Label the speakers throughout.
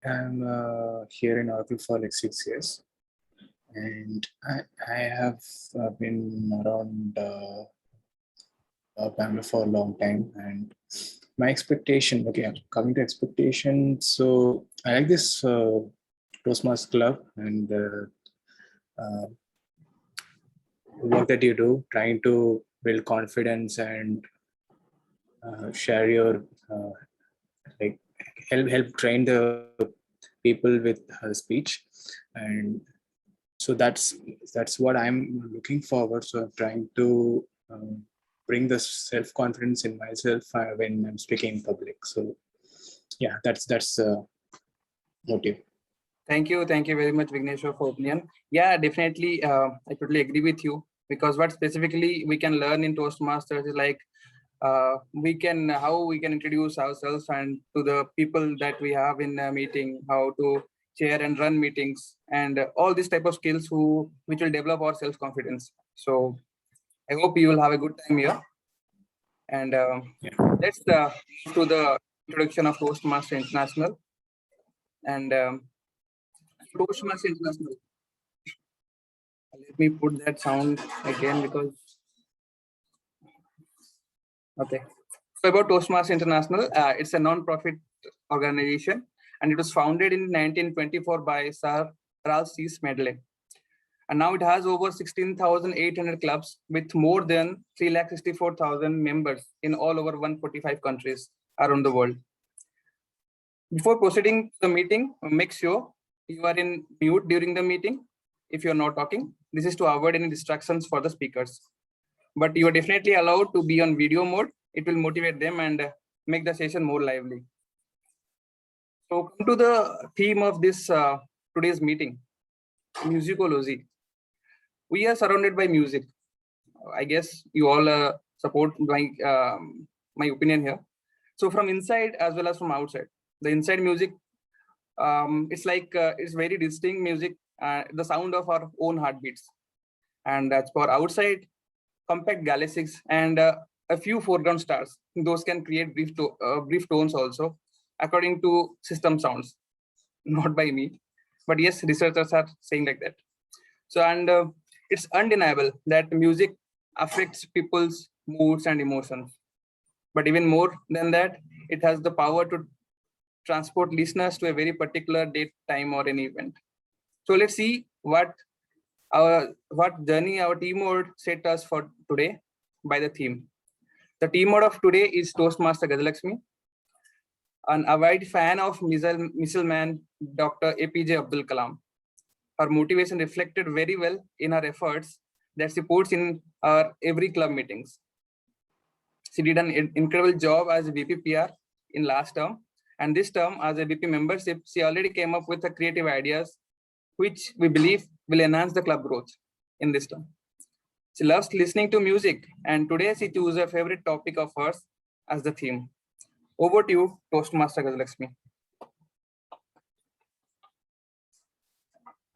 Speaker 1: I'm here in Oracle for like 6 years, and I have been around Bangalore for a long time. And my expectation, okay, coming to expectation, so I like this Toastmasters Club and the work that you do, trying to build confidence and share your like help train the people with speech. And so that's what I'm looking forward. So I'm trying to bring the self-confidence in myself when I'm speaking in public. So yeah, that's motive.
Speaker 2: Thank you very much, Vigneshwar, for opinion. Yeah, definitely, I totally agree with you, because what specifically we can learn in Toastmasters is like how we can introduce ourselves and to the people that we have in a meeting, how to chair and run meetings, and all these type of skills which will develop our self-confidence. So I hope you will have a good time here. And let's move to the introduction of Toastmaster International. And Toastmaster International, let me put that sound again, because okay. So about Toastmasters International, it's a non-profit organization, and it was founded in 1924 by Sir Ralph C. Smedley. And now it has over 16,800 clubs with more than 364,000 members in all over 145 countries around the world. Before proceeding to the meeting, make sure you are in mute during the meeting if you're not talking. This is to avoid any distractions for the speakers. But you are definitely allowed to be on video mode. It will motivate them and make the session more lively. So come to the theme of this today's meeting, musicology. We are surrounded by music. I guess you all support my opinion here. So from inside as well as from outside, the inside music, it's like it's very distinct music, the sound of our own heartbeats. And as for outside, compact galaxies and a few foreground stars. Those can create brief tones also, according to system sounds, not by me, but yes, researchers are saying like that. So, and it's undeniable that music affects people's moods and emotions. But even more than that, it has the power to transport listeners to a very particular date, time, or an event. So let's see what journey our team would set us for today by the theme. The team mode of today is Toastmaster Gajalaxmi, an avid fan of missile man Dr. APJ Abdul Kalam. Her motivation reflected very well in her efforts that she puts in our every club meetings. She did an incredible job as a VPPR in last term, and this term as a VP membership, she already came up with the creative ideas which we believe will enhance the club growth in this term. She loves listening to music, and today she chose a favorite topic of hers as the theme. Over to you, Toastmaster Gajalaxmi.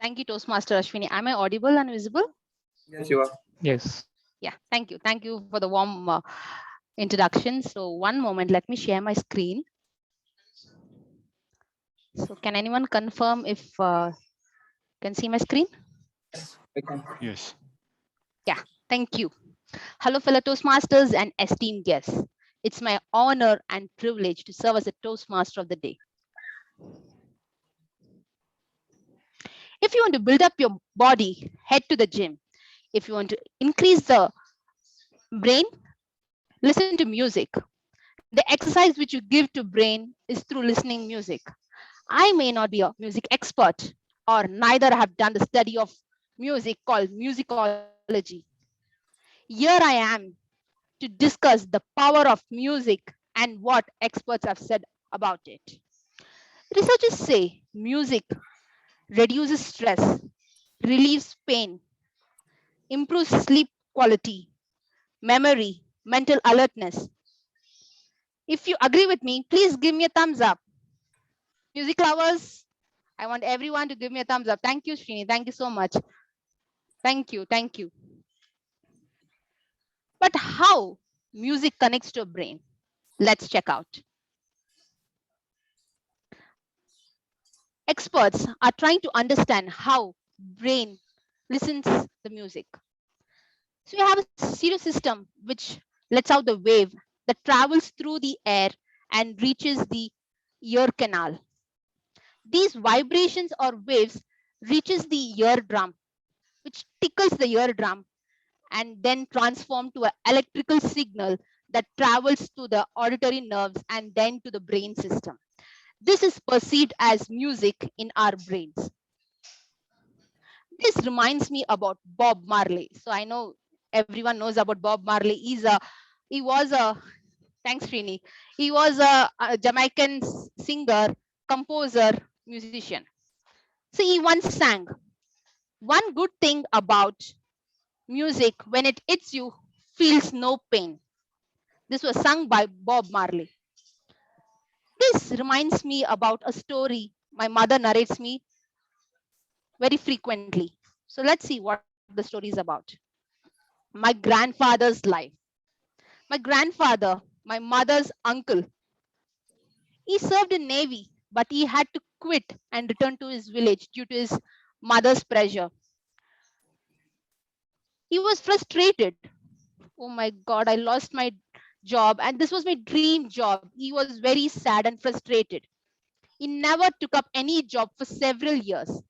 Speaker 3: Thank you, Toastmaster Ashwini. Am I audible and visible?
Speaker 2: Yes, you are.
Speaker 4: Yes.
Speaker 3: Yeah, thank you. Thank you for the warm introduction. So one moment, let me share my screen. So can anyone confirm if can see my screen?
Speaker 4: Yes.
Speaker 3: Yeah, thank you. Hello, fellow Toastmasters and esteemed guests. It's my honor and privilege to serve as a Toastmaster of the day. If you want to build up your body, head to the gym. If you want to increase the brain, listen to music. The exercise which you give to brain is through listening music. I may not be a music expert, or neither have done the study of music called musicology. Here I am to discuss the power of music and what experts have said about it. Researchers say music reduces stress, relieves pain, improves sleep quality, memory, mental alertness. If you agree with me, please give me a thumbs up. Music lovers, I want everyone to give me a thumbs up. Thank you, Srini. Thank you so much. Thank you. Thank you. But how music connects to a brain? Let's check out. experts are trying to understand how brain listens the music. So we have a stereo system which lets out the wave that travels through the air and reaches the ear canal. These vibrations or waves reaches the eardrum, which tickles the eardrum and then transform to an electrical signal that travels to the auditory nerves and then to the brain system. This is perceived as music in our brains. This reminds me about Bob Marley. So I know everyone knows about Bob Marley. He was a thanks Srini. He was a Jamaican singer, composer, musician. So he once sang, "One good thing about music, when it hits you, feels no pain." This was sung by Bob Marley. This reminds me about a story my mother narrates me very frequently. So let's see what the story is about. My grandfather's life. My grandfather, my mother's uncle, he served in Navy, but he had to quit and return to his village due to his mother's pressure. He was frustrated. Oh my God, I lost my job, and this was my dream job. He was very sad and frustrated. He never took up any job for several years.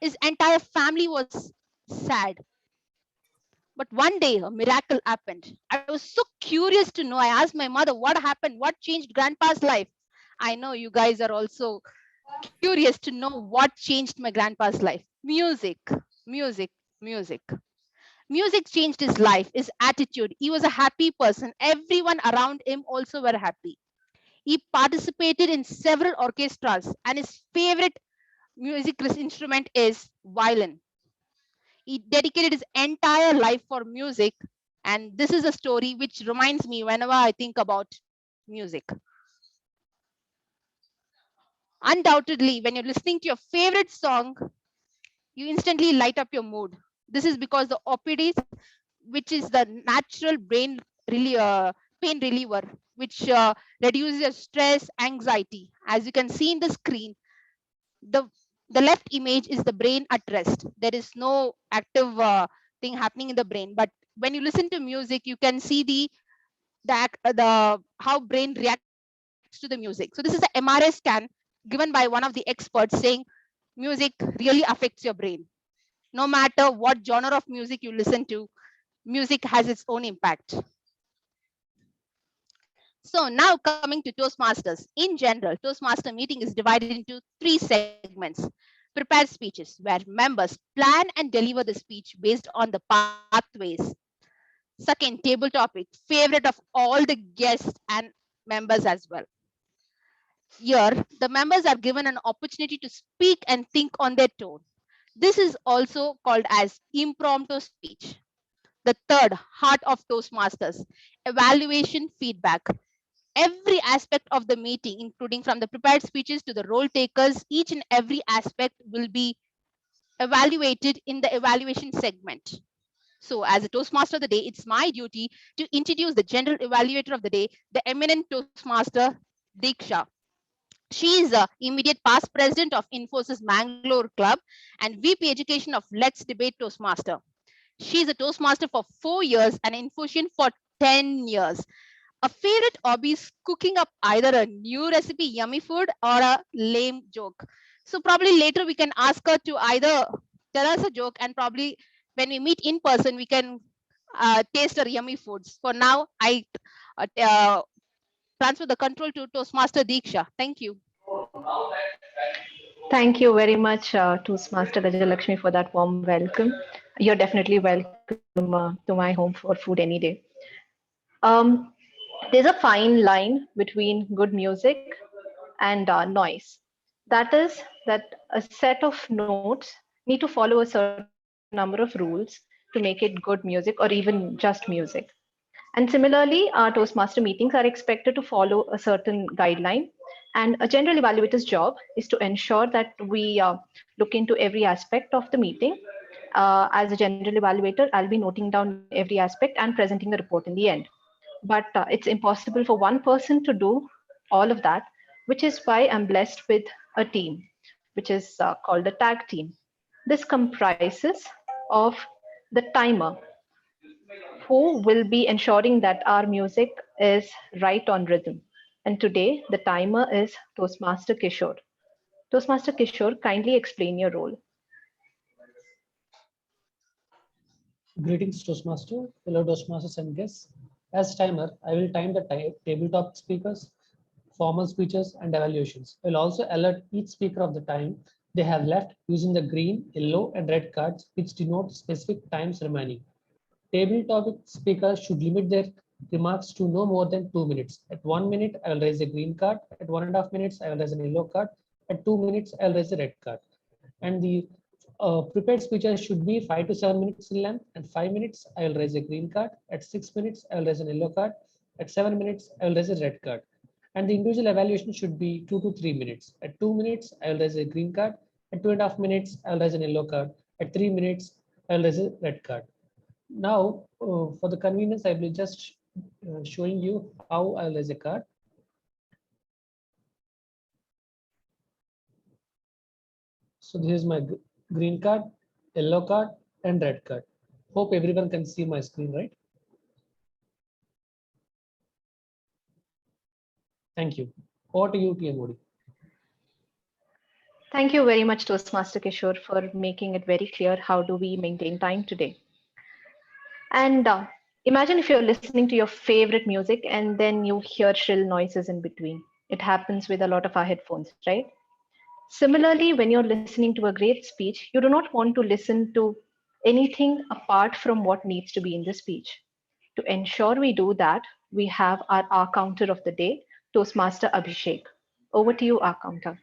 Speaker 3: His entire family was sad. But one day, a miracle happened. I was so curious to know. I asked my mother, what happened? What changed Grandpa's life? I know you guys are also curious to know what changed my grandpa's life. Music, music, music. Music changed his life, his attitude. He was a happy person. Everyone around him also were happy. He participated in several orchestras, and his favorite music instrument is violin. He dedicated his entire life for music, and this is a story which reminds me whenever I think about music. Undoubtedly, when you're listening to your favorite song, you instantly light up your mood. This is because the opioids, which is the natural pain reliever, which reduces your stress, anxiety. As you can see in the screen, the the left image is the brain at rest. There is no active thing happening in the brain, but when you listen to music, you can see the how brain reacts to the music. So this is the MRI scan given by one of the experts saying music really affects your brain. No matter what genre of music you listen to, music has its own impact. So now coming to Toastmasters. In general, Toastmaster meeting is divided into 3 segments. Prepared speeches, where members plan and deliver the speech based on the pathways. Second, table topic, favorite of all the guests and members as well. Here, the members are given an opportunity to speak and think on their tone. This is also called as impromptu speech. The third, heart of Toastmasters, evaluation feedback. Every aspect of the meeting, including from the prepared speeches to the role takers, each and every aspect will be evaluated in the evaluation segment. So as a Toastmaster of the day, it's my duty to introduce the general evaluator of the day, the eminent Toastmaster, Diksha. She is the immediate past president of Infosys Mangalore Club and VP Education of Let's Debate Toastmaster. She is a Toastmaster for 4 years and Infosys for 10 years. A favorite hobby is cooking up either a new recipe, yummy food, or a lame joke. So probably later we can ask her to either tell us a joke, and probably when we meet in person, we can taste her yummy foods. For now, I transfer the control to Toastmaster Diksha. Thank you.
Speaker 5: Thank you very much, Toastmaster Gajalakshmi, for that warm welcome. You're definitely welcome to my home for food any day. Um, there's a fine line between good music and noise. That is that a set of notes need to follow a certain number of rules to make it good music or even just music. And similarly, our Toastmaster meetings are expected to follow a certain guideline. And a general evaluator's job is to ensure that we look into every aspect of the meeting. As a general evaluator, I'll be noting down every aspect and presenting the report in the end. But it's impossible for one person to do all of that, which is why I'm blessed with a team. which is called the tag team. This comprises of the timer, who will be ensuring that our music is right on rhythm. And today, the timer is Toastmaster Kishore. Toastmaster Kishore, kindly explain your role.
Speaker 6: Greetings, Toastmaster, fellow Toastmasters and guests. As timer, I will time the tabletop speakers, formal speeches, and evaluations. I will also alert each speaker of the time they have left using the green, yellow, and red cards, which denote specific times remaining. Tabletop speakers should limit their remarks to no more than 2 minutes. At 1 minute, I will raise a green card. At 1.5 minutes, I will raise a yellow card. At 2 minutes, I will raise a red card. And the prepared speeches should be 5 to 7 minutes in length. At 5 minutes, I will raise a green card. At 6 minutes, I will raise a yellow card. At 7 minutes, I will raise a red card. And the individual evaluation should be 2 to 3 minutes. At 2 minutes, I will raise a green card. At 2.5 minutes, I will raise a yellow card. At 3 minutes, I will raise a red card. Now, for the convenience, I will just showing you how I will raise a card. So this is my green card, yellow card, and red card. Hope everyone can see my screen, right? Thank you. Over to you, TM Modi.
Speaker 5: Thank you very much, Toastmaster Kishore, for making it very clear how do we maintain time today. And imagine if you're listening to your favorite music and then you hear shrill noises in between. It happens with a lot of our headphones, right? Similarly, when you're listening to a great speech, you do not want to listen to anything apart from what needs to be in the speech. To ensure we do that, we have our R counter of the day, Toastmaster Abhishek. Over to you, R counter.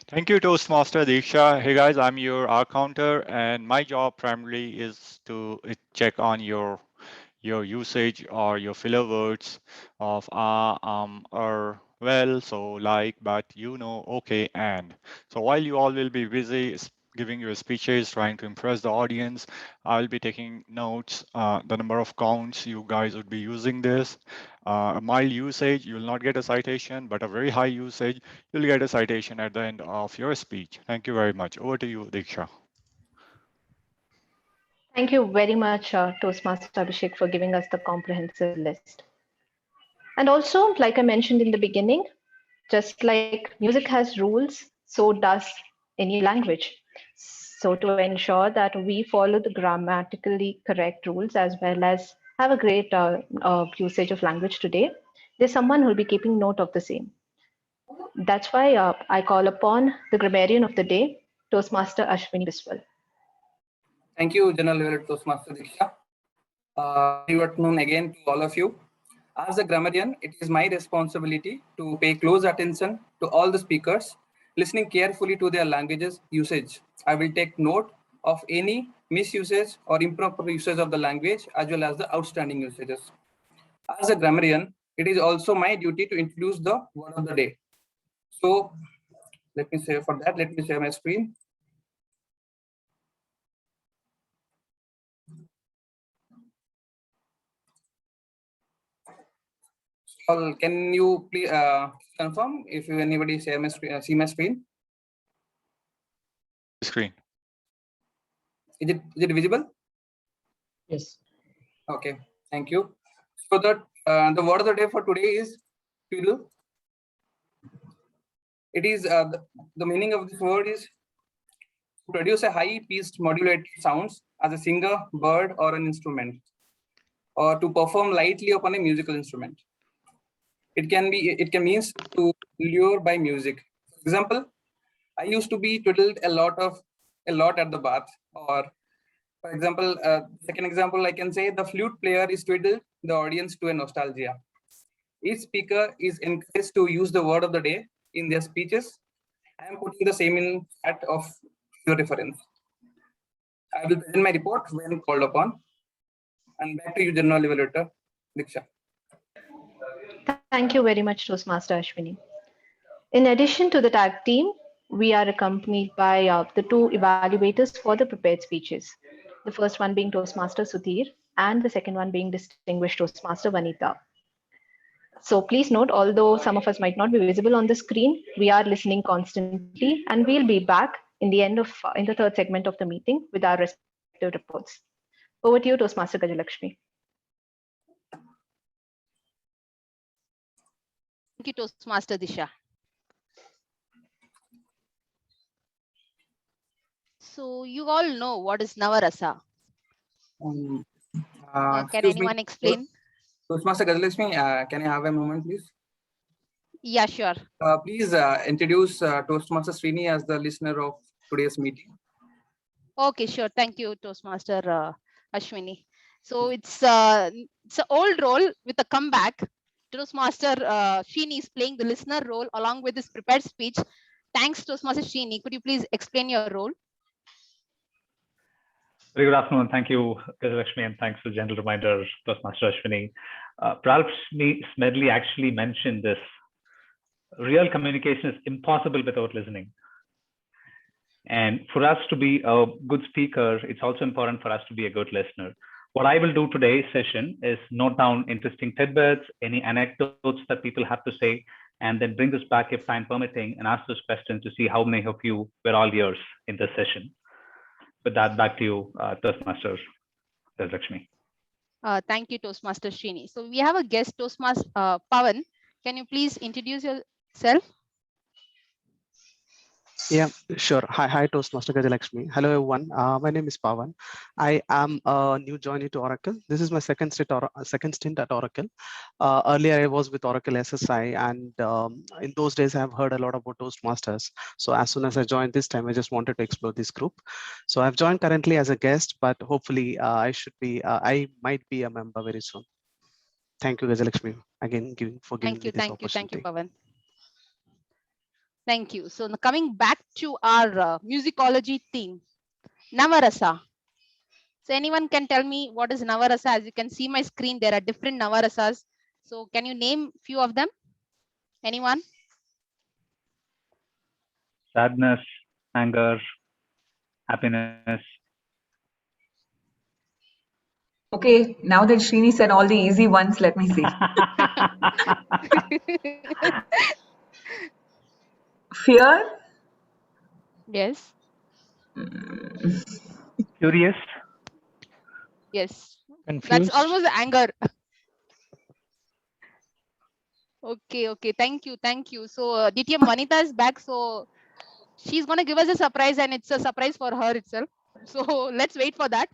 Speaker 4: Thank you, Toastmaster Diksha. Hey guys, I'm your R counter, and my job primarily is to check on your usage or your filler words of well, so, like, but, okay, and. So while you all will be busy giving your speeches, trying to impress the audience, I'll be taking notes, the number of counts you guys would be using this. A mild usage, you will not get a citation, but a very high usage, you'll get a citation at the end of your speech. Thank you very much. Over to you, Diksha.
Speaker 5: Thank you very much, Toastmaster Abhishek, for giving us the comprehensive list. And also, like I mentioned in the beginning, just like music has rules, so does any language. So to ensure that we follow the grammatically correct rules as well as have a great usage of language today, there's someone who will be keeping note of the same. That's why I call upon the grammarian of the day, Toastmaster Ashwini Biswal.
Speaker 2: Thank you, General Level Toastmaster Diksha. Good afternoon again to all of you. As a grammarian, it is my responsibility to pay close attention to all the speakers, listening carefully to their language's usage. I will take note of any misusage or improper usage of the language, as well as the outstanding usages. As a grammarian, it is also my duty to introduce the word of the day. So let me share my screen. Can you please confirm if anybody see my screen?
Speaker 4: Screen.
Speaker 2: Is it visible?
Speaker 6: Yes.
Speaker 2: Okay, thank you. So that the word of the day for today is twiddle. It is the meaning of this word is to produce a high-pitched modulated sounds as a singer, bird, or an instrument, or to perform lightly upon a musical instrument. It can mean to lure by music. For example, I used to be twiddled a lot at the bath. Or, for example, second example, I can say the flute player is twiddled the audience to a nostalgia. Each speaker is encouraged to use the word of the day in their speeches. I am putting the same in chat of your reference. I will present my report when called upon. And back to you, General Evaluator Diksha.
Speaker 5: Thank you very much, Toastmaster Ashwini. In addition to the tag team, we are accompanied by the two evaluators for the prepared speeches. The first one being Toastmaster Sudhir and the second one being distinguished Toastmaster Vanita. So please note, although some of us might not be visible on the screen, we are listening constantly, and we'll be back in the third segment of the meeting with our respective reports. Over to you, Toastmaster Gajalakshmi.
Speaker 3: Thank you, Toastmaster Disha. So you all know what is Navarasa.
Speaker 2: Can
Speaker 3: Can anyone explain?
Speaker 2: Toastmaster Gajalakshmi, can I have a moment, please?
Speaker 3: Yeah, sure.
Speaker 2: Please introduce Toastmaster Srini as the listener of today's meeting.
Speaker 3: Okay, sure. Thank you, Toastmaster Ashwini. So it's an old role with a comeback. Toastmaster Srini is playing the listener role along with his prepared speech. Thanks, Toastmaster Srini. Could you please explain your role?
Speaker 7: Very good afternoon. Thank you, Gajalakshmi, and thanks for the gentle reminder, Toastmaster Ashwini. Ralph Smedley actually mentioned this. Real communication is impossible without listening. And for us to be a good speaker, it's also important for us to be a good listener. What I will do today's session is note down interesting tidbits, any anecdotes that people have to say, and then bring this back if time permitting and ask those questions to see how many of you were all ears in this session. With that, back to you, Toastmaster Lakshmi.
Speaker 3: Thank you, Toastmaster Srini. So we have a guest, Toastmaster Pawan. Can you please introduce yourself?
Speaker 8: Yeah, sure. Hi, Toastmaster Gajalakshmi. Hello, everyone. My name is Pawan. I am a new joinee to Oracle. This is my second stint at Oracle. Earlier, I was with Oracle SSI, and in those days, I have heard a lot about Toastmasters. So as soon as I joined this time, I just wanted to explore this group. So I've joined currently as a guest, but hopefully, I might be a member very soon. Thank you, Gajalakshmi, again for giving me this opportunity.
Speaker 3: Thank you, Pawan. Thank you. So coming back to our musicology theme, Navarasa. So anyone can tell me what is Navarasa? As you can see my screen, there are different Navarasas. So can you name few of them? Anyone?
Speaker 7: Sadness, anger, happiness.
Speaker 9: Okay, now that Srini said all the easy ones, let me see. Fear?
Speaker 3: Yes.
Speaker 7: Curious?
Speaker 3: Yes.
Speaker 6: Confused.
Speaker 3: That's almost anger. Okay. Thank you. So DTM Vanita is back. So she's going to give us a surprise, and it's a surprise for her itself. So let's wait for that.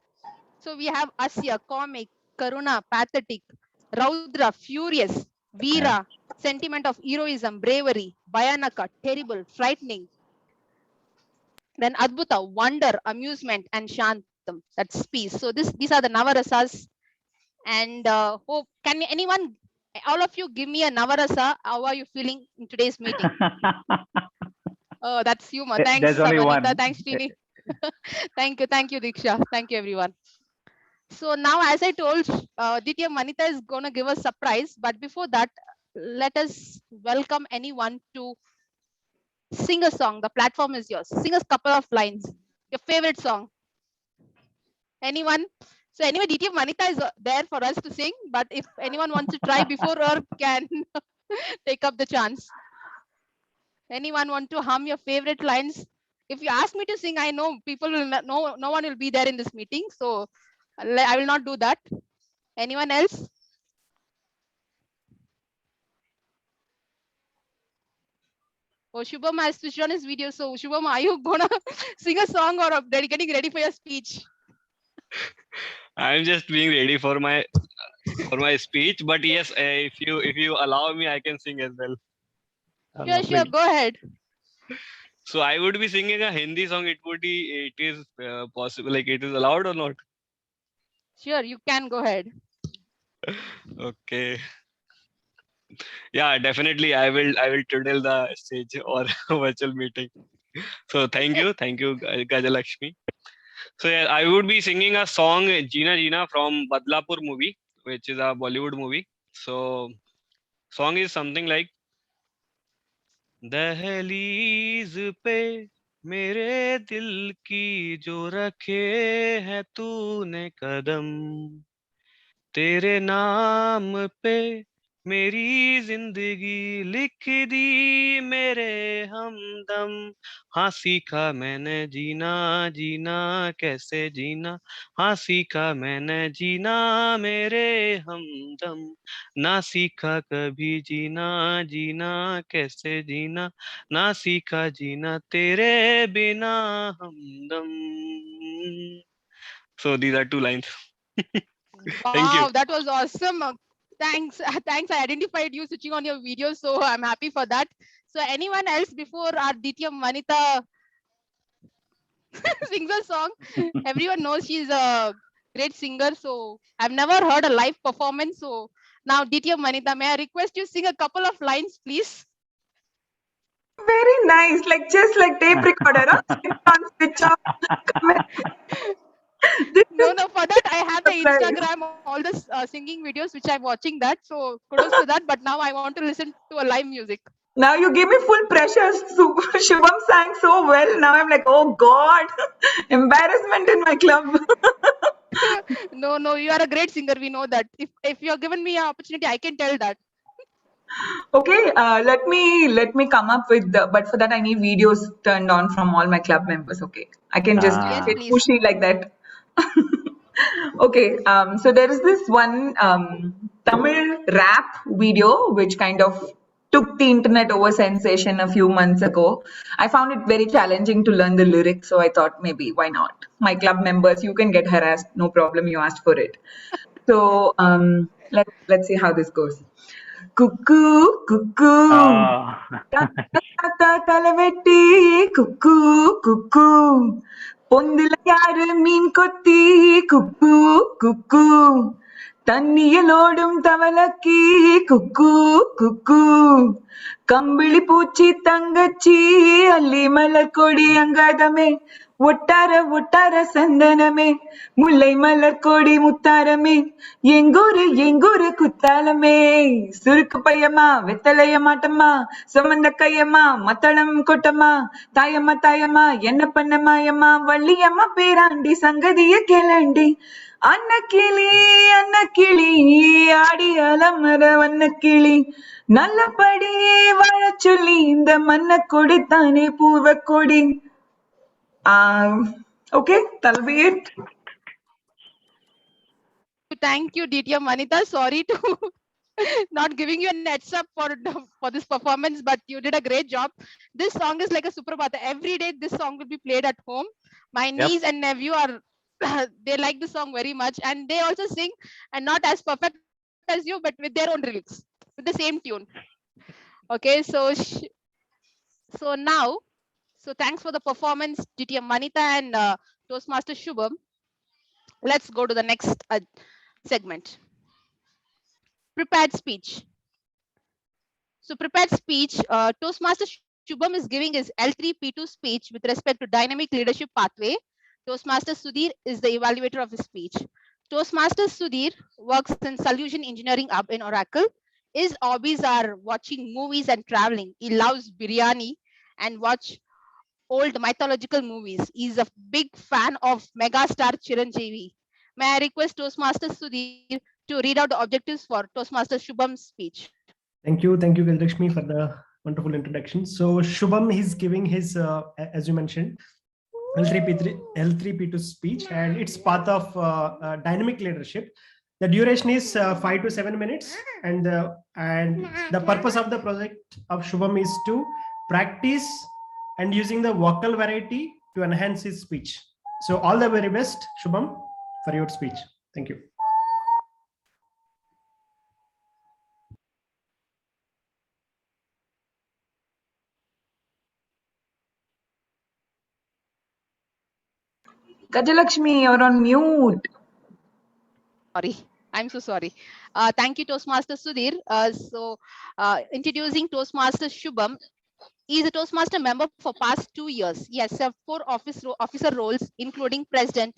Speaker 3: So we have Asya, comic, Karuna, pathetic, Raudra, furious, Veera, sentiment of heroism, bravery, Bhayanaka, terrible, frightening. Then Adbhuta, wonder, amusement, and Shantam, that's peace. So these are the Navarasas. And can anyone, all of you, give me a Navarasa? How are you feeling in today's meeting? Oh, that's humor. Thanks,
Speaker 7: There's only
Speaker 3: Vanita.
Speaker 7: one.
Speaker 3: Thanks, Srini. Thank you, Diksha. Thank you, everyone. So now, as I told, Ditya Manita is going to give us a surprise. But before that, let us welcome anyone to sing a song. The platform is yours. Sing us a couple of lines. Your favorite song. Anyone? So anyway, Ditya Manita is there for us to sing. But if anyone wants to try before her, can take up the chance. Anyone want to hum your favorite lines? If you ask me to sing, I know people will not, no one will be there in this meeting. So I will not do that. Anyone else? Oh, Shubham has switched on his video. So Shubham, are you gonna sing a song or getting ready for your speech?
Speaker 10: I'm just being ready for my speech. But yes, if you allow me, I can sing as well.
Speaker 3: Sure. Go ahead.
Speaker 10: So I would be singing a Hindi song. It is possible, like it is allowed or not?
Speaker 3: Sure, you can go ahead.
Speaker 10: Okay. Yeah, definitely. I will twiddle the stage or virtual meeting. So thank you, Gajalakshmi. So yeah, I would be singing a song Jeena Jeena from Badlapur movie, which is a Bollywood movie. So song is something like दहलीज पे मेरे दिल की जो रखे है तूने कदम तेरे नाम पे मेरी जिंदगी लिख दी मेरे हमदम, हाँ सीखा मैंने जीना, जीना कैसे जीना, हाँ सीखा मैंने जीना मेरे हमदम, ना सीखा कभी जीना, जीना कैसे जीना, ना सीखा जीना तेरे बिना हमदम. So these are two lines. Thank you.
Speaker 3: Wow, that was awesome. Thanks. Thanks. I identified you switching on your video, so I'm happy for that. So anyone else before our DTM Manita sings a song? Everyone knows she's a great singer. So I've never heard a live performance. So now DTM Manita, may I request you sing a couple of lines, please?
Speaker 9: Very nice, like just like tape recorder, huh? Switch on, switch off. This
Speaker 3: No,
Speaker 9: is
Speaker 3: no, for that I have the
Speaker 9: surprise.
Speaker 3: Instagram, all the singing videos which I'm watching that. So kudos to that. But now I want to listen to a live music.
Speaker 9: Now you give me full pressure. Shubham sang so well. Now I'm like, oh God, embarrassment in my club.
Speaker 3: No, no, you are a great singer. We know that. If you are given me an opportunity, I can tell that.
Speaker 9: Okay, let me come up with the. But for that, I need videos turned on from all my club members. Okay, I can just
Speaker 3: Yes,
Speaker 9: get
Speaker 3: please.
Speaker 9: pushy like that. Okay, so there is this one Tamil rap video which kind of took the internet over sensation a few months ago. I found it very challenging to learn the lyrics, so I thought maybe why not? My club members, you can get harassed, no problem. You asked for it. So let's see how this goes. Cuckoo, cuckoo. தலைவெட்டி குக்கு குக்கு பொந்துல யாரு மீன் கொத்தி குக்கு குக்கு தண்ணியலோடும் தவளக்கி குக்கு குக்கு கம்பிளி பூச்சி தங்கச்சி அள்ளி மலர் கொடி அங்காதமே ஒட்டார ஒட்டார சந்தனமே முல்லை மலர் கொடி முத்தாரமே எங்கூரு குத்தாலமே சுருக்கு பையம்மா வெத்தலைய மாட்டம்மா சுமந்த கையம்மா மத்தளம் கொட்டம்மா தாயம்மா என்ன பண்ண மாயம்மா வள்ளியம்மா பேராண்டி சங்கதிய கேளண்டி அன்னக்கிளி ஆடி அலமர வண்ணக்கிளி நல்லபடி வாழச் சொல்லி இந்த மண்ண கொடித்தானே பூவ கொடி. Okay, that'll be it.
Speaker 3: Thank you, DTM Manita. Sorry to not giving you a heads up for this performance, but you did a great job. This song is like a Suprabhata. Every day this song will be played at home. My niece and nephew are they like the song very much, and they also sing, and not as perfect as you, but with their own lyrics, with the same tune. Okay, so now, so thanks for the performance, DTM Manita and Toastmaster Shubham. Let's go to the next segment. Prepared speech. So prepared speech, Toastmaster Shubham is giving his L3P2 speech with respect to dynamic leadership pathway. Toastmaster Sudhir is the evaluator of his speech. Toastmaster Sudhir works in Solution Engineering Hub in Oracle. His hobbies are watching movies and traveling. He loves biryani and watch old mythological movies. He's a big fan of megastar Chiranjeevi. May I request Toastmaster Sudhir to read out the objectives for Toastmaster Shubham's speech.
Speaker 11: Thank you, Gajalakshmi, for the wonderful introduction. So Shubham is giving his, as you mentioned, L3P2 speech, and it's part of dynamic leadership. The duration is 5 to 7 minutes, and the purpose of the project of Shubham is to practice and using the vocal variety to enhance his speech. So all the very best, Shubham, for your speech. Thank you.
Speaker 9: Gajalakshmi, you're on mute.
Speaker 3: Sorry, I'm so sorry. Thank you, Toastmaster Sudhir. Introducing Toastmaster Shubham. He is a Toastmaster member for past 2 years. He has served 4 officer roles, including president.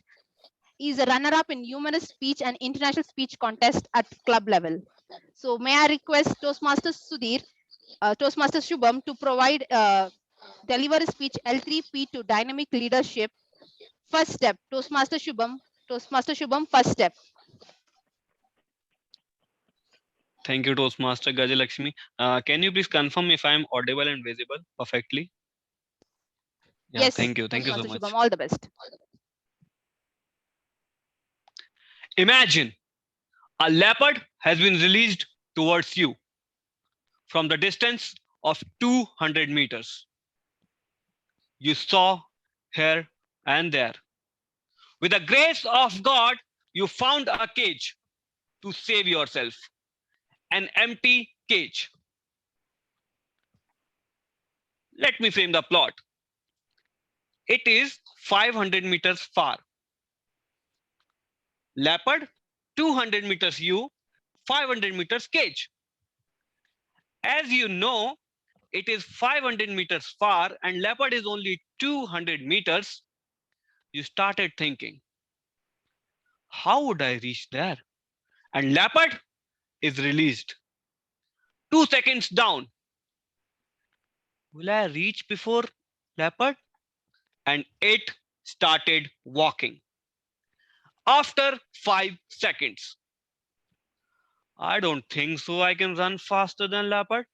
Speaker 3: He is a runner-up in humorous speech and international speech contest at club level. So may I request Toastmaster Sudhir, Toastmaster Shubham to deliver a speech L3P to dynamic leadership. First step, Toastmaster Shubham, first step.
Speaker 10: Thank you, Toastmaster Gajalakshmi. Can you please confirm if I am audible and visible perfectly? Yeah,
Speaker 3: Yes.
Speaker 10: thank you. Thank you so
Speaker 3: Toastmaster
Speaker 10: much.
Speaker 3: Shubham, all the best.
Speaker 10: Imagine a leopard has been released towards you from the distance of 200 meters. You saw here and there. With the grace of God, you found a cage to save yourself, an empty cage. Let me frame the plot. It is 500 meters far. Leopard, 200 meters you, 500 meters cage. As you know, it is 500 meters far and leopard is only 200 meters. You started thinking, how would I reach there? And leopard is released. 2 seconds down. Will I reach before leopard? And it started walking. After 5 seconds. I don't think so I can run faster than leopard.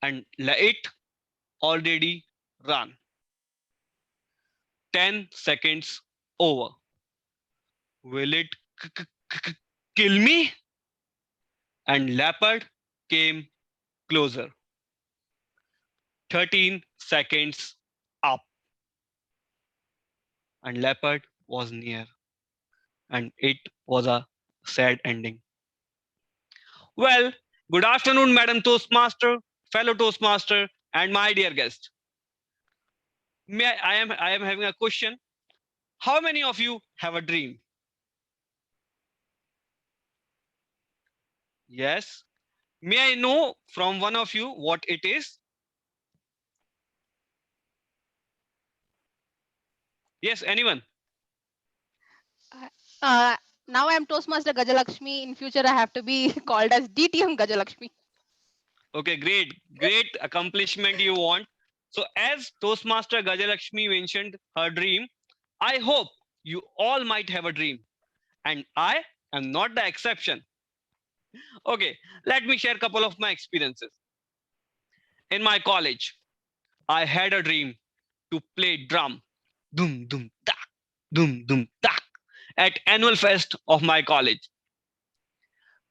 Speaker 10: And it already run. 10 seconds over. Will it kill me? And leopard came closer. 13 seconds up. And leopard was near. And it was a sad ending. Well, good afternoon, Madam Toastmaster, fellow Toastmaster, and my dear guest. I am having a question. How many of you have a dream? Yes. May I know from one of you what it is? Yes, anyone?
Speaker 3: Now I'm Toastmaster Gajalakshmi. In future, I have to be called as DTM Gajalakshmi.
Speaker 10: Okay, great. Great accomplishment you want. So as Toastmaster Gajalakshmi mentioned her dream, I hope you all might have a dream. And I am not the exception. Okay, let me share a couple of my experiences. In my college, I had a dream to play drum. Dum dum tak, dum dum tak, at annual fest of my college.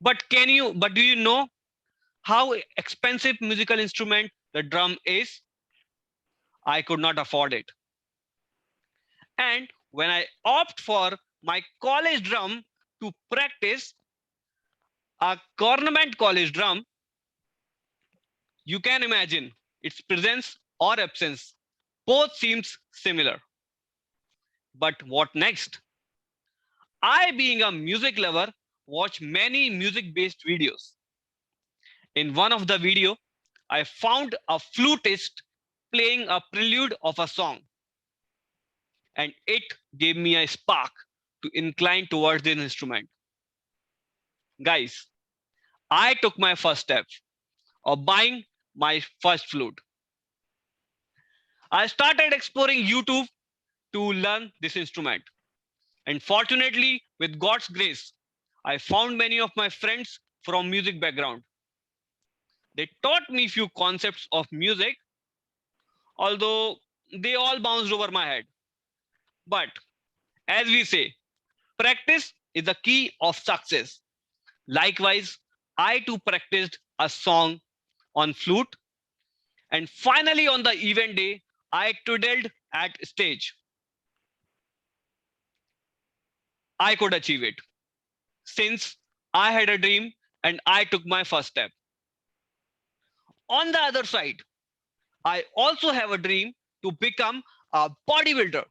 Speaker 10: But do you know how expensive musical instrument the drum is? I could not afford it. And when I opt for my college drum to practice, a government college drum, you can imagine its presence or absence. Both seems similar. But what next? I, being a music lover, watch many music-based videos. In one of the video, I found a flutist playing a prelude of a song. And it gave me a spark to incline towards the instrument. Guys, I took my first step of buying my first flute. I started exploring YouTube to learn this instrument. And fortunately, with God's grace, I found many of my friends from music background. They taught me few concepts of music, although they all bounced over my head. But as we say, practice is the key of success. Likewise, I too practiced a song on flute. And finally, on the event day, I twiddled at stage. I could achieve it since I had a dream and I took my first step. On the other side, I also have a dream to become a bodybuilder.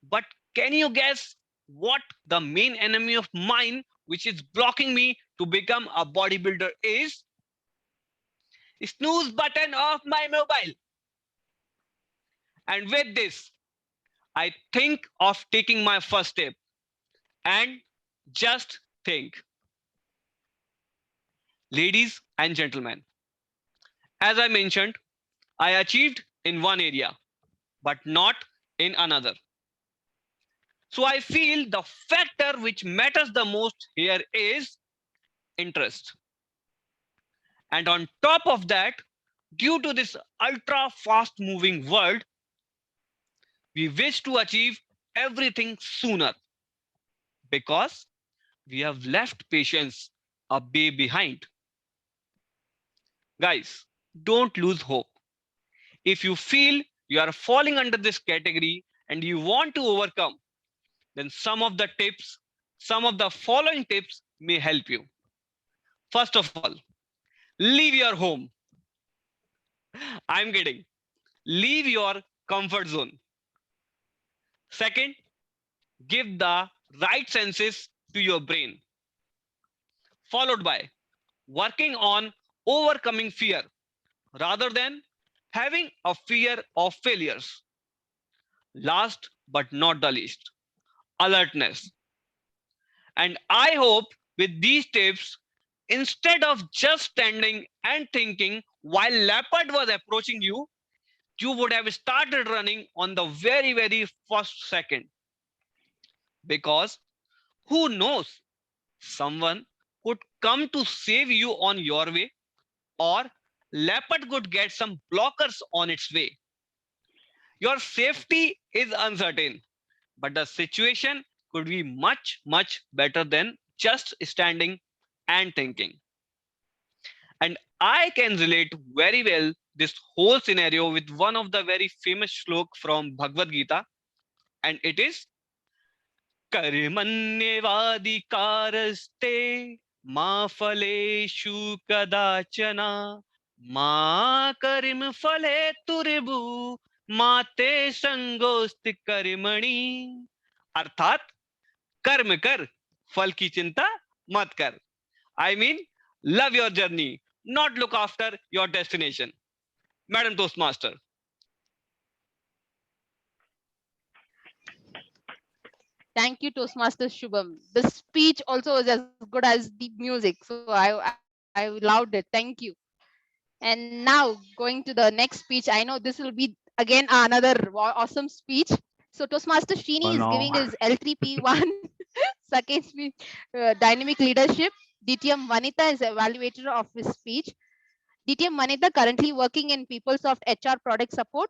Speaker 10: But can you guess what the main enemy of mine, which is blocking me to become a bodybuilder, is? Snooze button of my mobile. And with this, I think of taking my first step. And just think. Ladies and gentlemen, as I mentioned, I achieved in one area, but not in another. So I feel the factor which matters the most here is interest. And on top of that, due to this ultra fast moving world, we wish to achieve everything sooner because we have left patience a bay behind. Guys, don't lose hope. If you feel you are falling under this category and you want to overcome, then some of the following tips may help you. First of all, leave your home. I'm kidding. Leave your comfort zone. Second, give the right senses to your brain. Followed by working on overcoming fear rather than having a fear of failures. Last but not the least, alertness. And I hope with these tips, instead of just standing and thinking while leopard was approaching you, you would have started running on the very, very first second. Because who knows, someone could come to save you on your way, or leopard could get some blockers on its way. Your safety is uncertain, but the situation could be much, much better than just standing and thinking. And I can relate very well this whole scenario with one of the very famous shlok from Bhagavad Gita, and it is Karmanyevadikaraste ma phaleshu kadachana ma karim phale turibu ma te sangosti karimani. अर्थात कर्म कर, फल की चिंता मत कर. I mean, love your journey, not look after your destination. Madam Toastmaster.
Speaker 3: Thank you, Toastmaster Shubham. The speech also was as good as the music. So I loved it. Thank you. And now going to the next speech. I know this will be again another awesome speech. So Toastmaster Srini is giving his L3P1 second speech, dynamic leadership. DTM Vanita is evaluator of his speech. DTM Vanita currently working in PeopleSoft HR product support.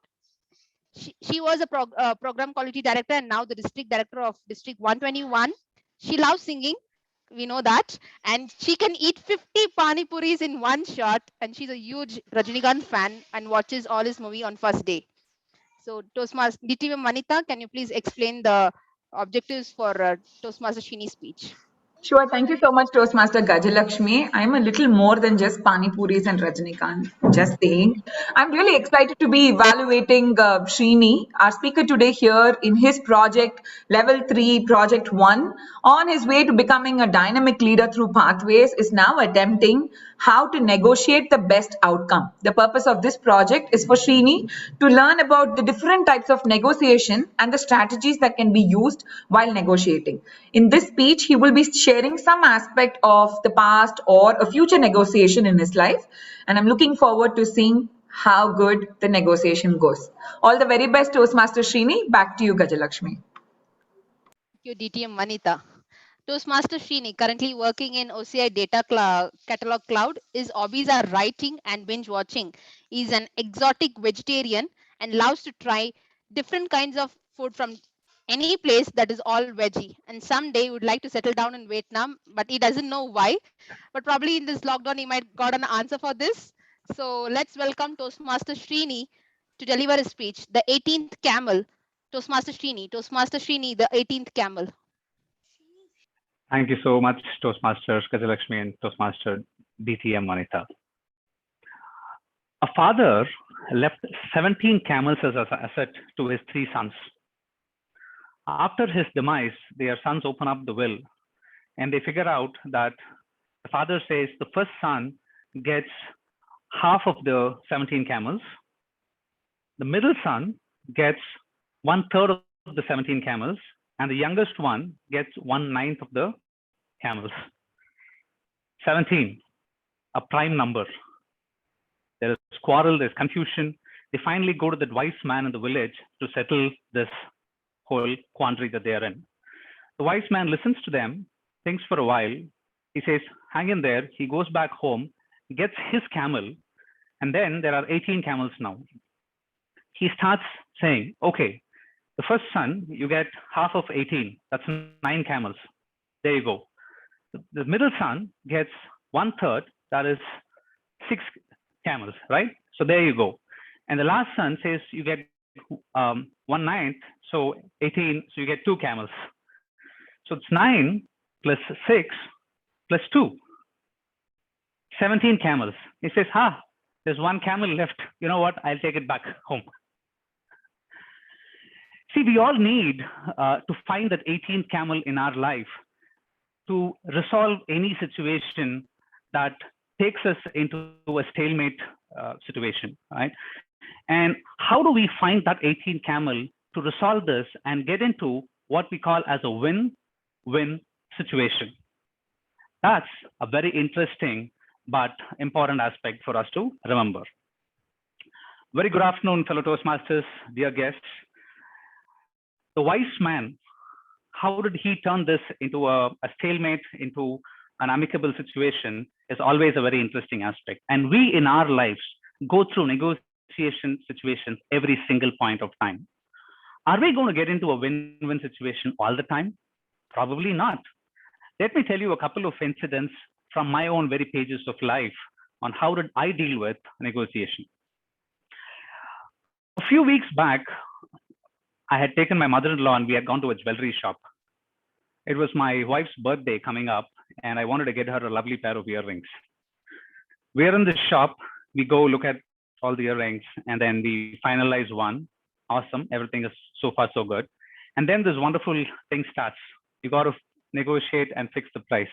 Speaker 3: She was a program quality director and now the district director of District 121. She loves singing. We know that. And she can eat 50 pani puris in one shot. And she's a huge Rajinikanth fan and watches all his movie on first day. So Toastmaster DTM Vanita, can you please explain the objectives for Toastmaster Shrini's speech?
Speaker 9: Sure. Thank you so much, Toastmaster Gajalakshmi. I'm a little more than just Pani Puris and Rajinikanth. Just saying. I'm really excited to be evaluating Srini, our speaker today here in his project, Level 3, Project 1. On his way to becoming a dynamic leader through pathways, is now attempting how to negotiate the best outcome. The purpose of this project is for Srini to learn about the different types of negotiation and the strategies that can be used while negotiating. In this speech, he will be sharing some aspect of the past or a future negotiation in his life. And I'm looking forward to seeing how good the negotiation goes. All the very best, Toastmaster Srini. Back to you, Gajalakshmi.
Speaker 3: Thank you, DTM Vanita. Toastmaster Srini, currently working in OCI Data Catalog Cloud. His hobbies are writing and binge watching. He's an exotic vegetarian and loves to try different kinds of food from any place that is all veggie. And someday he would like to settle down in Vietnam, but he doesn't know why. But probably in this lockdown, he might got an answer for this. So let's welcome Toastmaster Srini to deliver his speech, the 18th Camel. Toastmaster Srini, the 18th Camel.
Speaker 7: Thank you so much, Toastmaster Gajalakshmi and Toastmaster DTM Vanita. A father left 17 camels as an asset to his 3 sons. After his demise, their sons open up the will and they figure out that the father says the first son gets half of the 17 camels. The middle son gets 1/3 of the 17 camels, and the youngest one gets 1/9 of the camels. 17, a prime number. There is quarrel, there's confusion. They finally go to the wise man in the village to settle this whole quandary that they are in. The wise man listens to them, thinks for a while, He says, hang in there. He goes back home, gets his camel, and then there are 18 camels now. He starts saying, okay, the first son, you get half of 18. That's 9 camels. There you go. The middle son gets 1/3. That is 6 camels, right? So there you go. And the last son says you get 1/9. So 18. So you get 2 camels. So it's 9 plus 6 plus 2. 17 camels. He says, there's 1 camel left. You know what? I'll take it back home. See, we all need to find that 18th camel in our life to resolve any situation that takes us into a stalemate situation, right? And how do we find that 18th camel to resolve this and get into what we call as a win-win situation? That's a very interesting but important aspect for us to remember. Very good afternoon, fellow Toastmasters, dear guests. The wise man, how did he turn this into a stalemate, into an amicable situation, is always a very interesting aspect. And we in our lives go through negotiation situations every single point of time. Are we going to get into a win-win situation all the time? Probably not. Let me tell you a couple of incidents from my own very pages of life on how did I deal with negotiation. A few weeks back, I had taken my mother-in-law and we had gone to a jewelry shop. It was my wife's birthday coming up and I wanted to get her a lovely pair of earrings. We're in the shop, we go look at all the earrings and then we finalize one. Awesome, everything is so far so good. And then this wonderful thing starts. You got to negotiate and fix the price.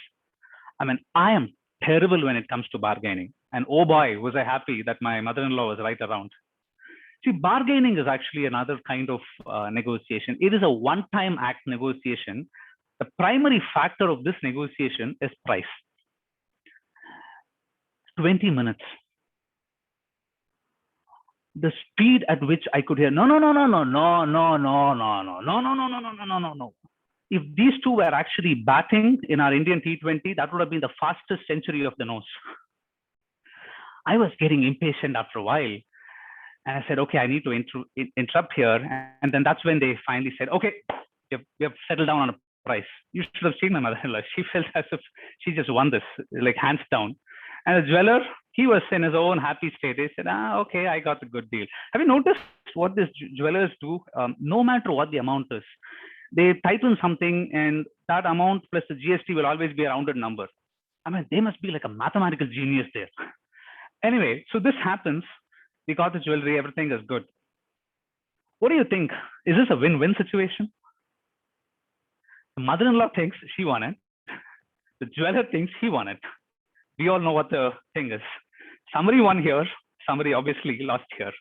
Speaker 7: I mean, I am terrible when it comes to bargaining. And oh boy, was I happy that my mother-in-law was right around. See, bargaining is actually another kind of negotiation. It is a one-time act negotiation. The primary factor of this negotiation is price. 20 minutes. The speed at which I could hear, no. If these two were actually batting in our Indian T20, that would have been the fastest century of the nose. I was getting impatient after a while. And I said, okay, I need to interrupt here. And then that's when they finally said, okay, we have settled down on a price. You should have seen my mother-in-law. She felt as if she just won this, like hands down. And the jeweler, he was in his own happy state. He said, okay, I got a good deal. Have you noticed what these jewelers do? No matter what the amount is, they tighten something and that amount plus the GST will always be a rounded number. I mean, they must be like a mathematical genius there. Anyway, so this happens. We got the jewelry, everything is good. What do you think? Is this a win-win situation? The mother-in-law thinks she won it. The jeweler thinks he won it. We all know what the thing is. Somebody won here, somebody obviously lost here.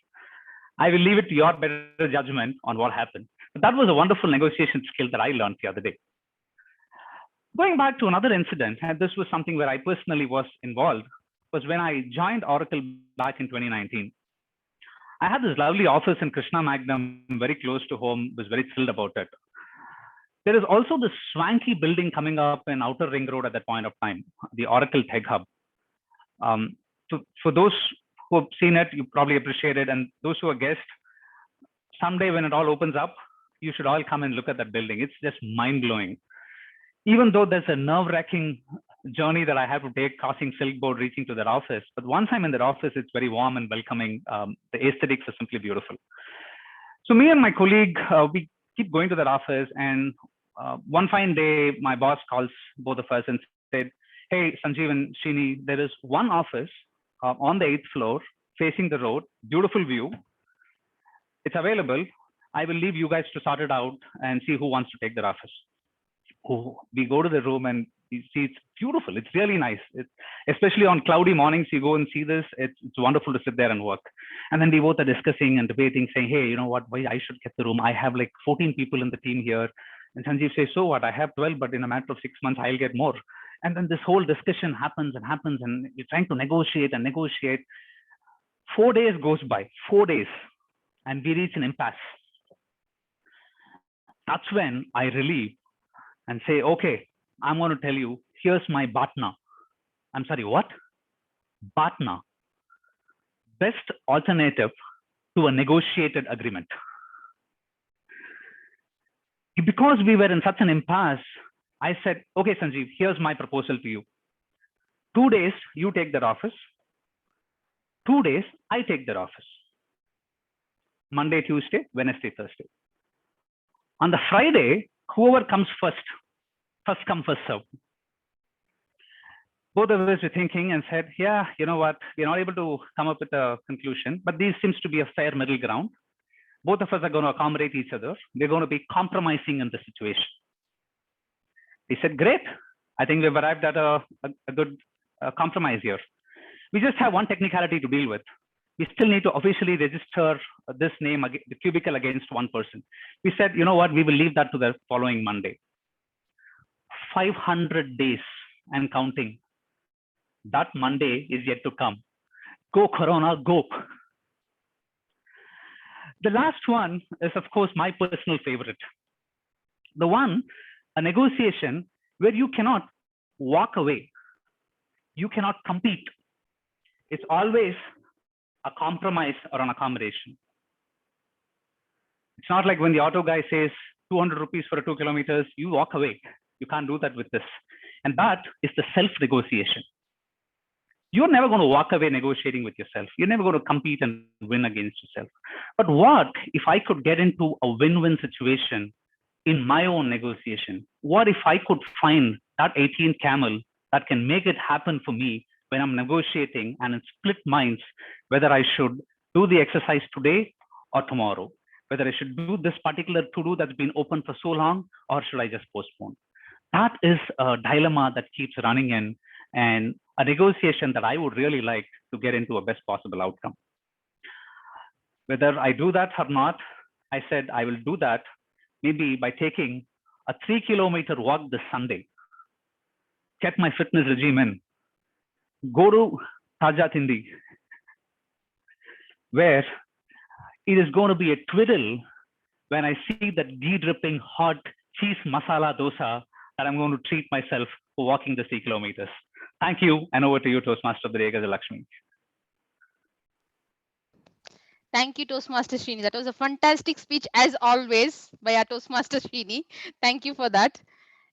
Speaker 7: I will leave it to your better judgment on what happened. But that was a wonderful negotiation skill that I learned the other day. Going back to another incident, and this was something where I personally was involved, was when I joined Oracle back in 2019. I had this lovely office in Krishna Magnum, very close to home, was very thrilled about it. There is also this swanky building coming up in Outer Ring Road at that point of time, the Oracle Tech Hub. So for those who have seen it, you probably appreciate it. And those who are guests, someday when it all opens up, you should all come and look at that building. It's just mind-blowing. Even though there's a nerve-wracking journey that I have to take crossing Silk Board, reaching to that office. But once I'm in that office, it's very warm and welcoming. The aesthetics are simply beautiful. So me and my colleague, we keep going to that office. And one fine day, my boss calls both of us and said, hey, Sanjeev and Srini, there is one office on the 8th floor facing the road, beautiful view. It's available. I will leave you guys to sort it out and see who wants to take that office. We go to the room and you see it's beautiful. It's really nice. Especially on cloudy mornings, you go and see this. It's wonderful to sit there and work. And then we both are discussing and debating, saying, hey, you know what, why I should get the room. I have like 14 people in the team here. And Sanjeev says, so what? I have 12, but in a matter of 6 months, I'll get more. And then this whole discussion happens, and you're trying to negotiate and negotiate. 4 days goes by, 4 days, and we reach an impasse. That's when I relieve and say, okay, I'm going to tell you, here's my BATNA. I'm sorry, what? BATNA. Best alternative to a negotiated agreement. Because we were in such an impasse, I said, okay, Sanjeev, here's my proposal to you. 2 days, you take that office. 2 days, I take that office. Monday, Tuesday, Wednesday, Thursday. On the Friday, whoever comes first come, first serve. Both of us were thinking and said, yeah, you know what, we're not able to come up with a conclusion, but this seems to be a fair middle ground. Both of us are going to accommodate each other. We're going to be compromising in the situation. He said, great. I think we've arrived at a good compromise here. We just have one technicality to deal with. We still need to officially register this name, the cubicle, against one person. We said, you know what, we will leave that to the following Monday. 500 days and counting. That Monday is yet to come. Go Corona, go. The last one is, of course, my personal favorite. The one, a negotiation where you cannot walk away. You cannot compete. It's always a compromise or an accommodation. It's not like when the auto guy says 200 rupees for 2 kilometers, you walk away. You can't do that with this. And that is the self-negotiation. You're never going to walk away negotiating with yourself. You're never going to compete and win against yourself. But what if I could get into a win-win situation in my own negotiation? What if I could find that 18th camel that can make it happen for me when I'm negotiating and in split minds, whether I should do the exercise today or tomorrow, whether I should do this particular to-do that's been open for so long, or should I just postpone? That is a dilemma that keeps running in, and a negotiation that I would really like to get into a best possible outcome. Whether I do that or not, I said I will do that maybe by taking a 3-kilometer walk this Sunday, get my fitness regime in, go to Taja Tindi, where it is going to be a twiddle when I see that ghee-dripping hot cheese masala dosa that I'm going to treat myself for walking the 3 kilometers. Thank you, and over to you, Toastmaster of the day, Gajalakshmi.
Speaker 3: Thank you, Toastmaster Srini. That was a fantastic speech, as always, by our Toastmaster Srini. Thank you for that.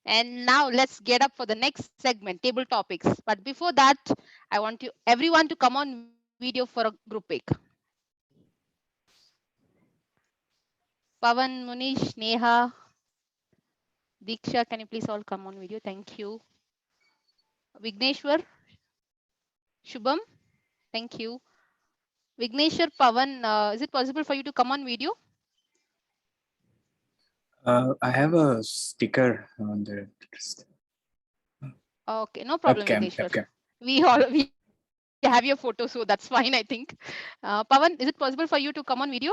Speaker 3: And now let's get up for the next segment, table topics. But before that, I want everyone to come on video for a group pic. Pavan, Munish, Neha, Diksha, can you please all come on video? Thank you. Vigneshwar, Shubham, thank you. Vigneshwar, Pavan, is it possible for you to come on video?
Speaker 1: I have a sticker on the.
Speaker 3: Okay, no problem,
Speaker 1: Webcam,
Speaker 3: Vigneshwar.
Speaker 1: webcam.
Speaker 3: We have your photo, so that's fine, I think. Pavan, is it possible for you to come on video?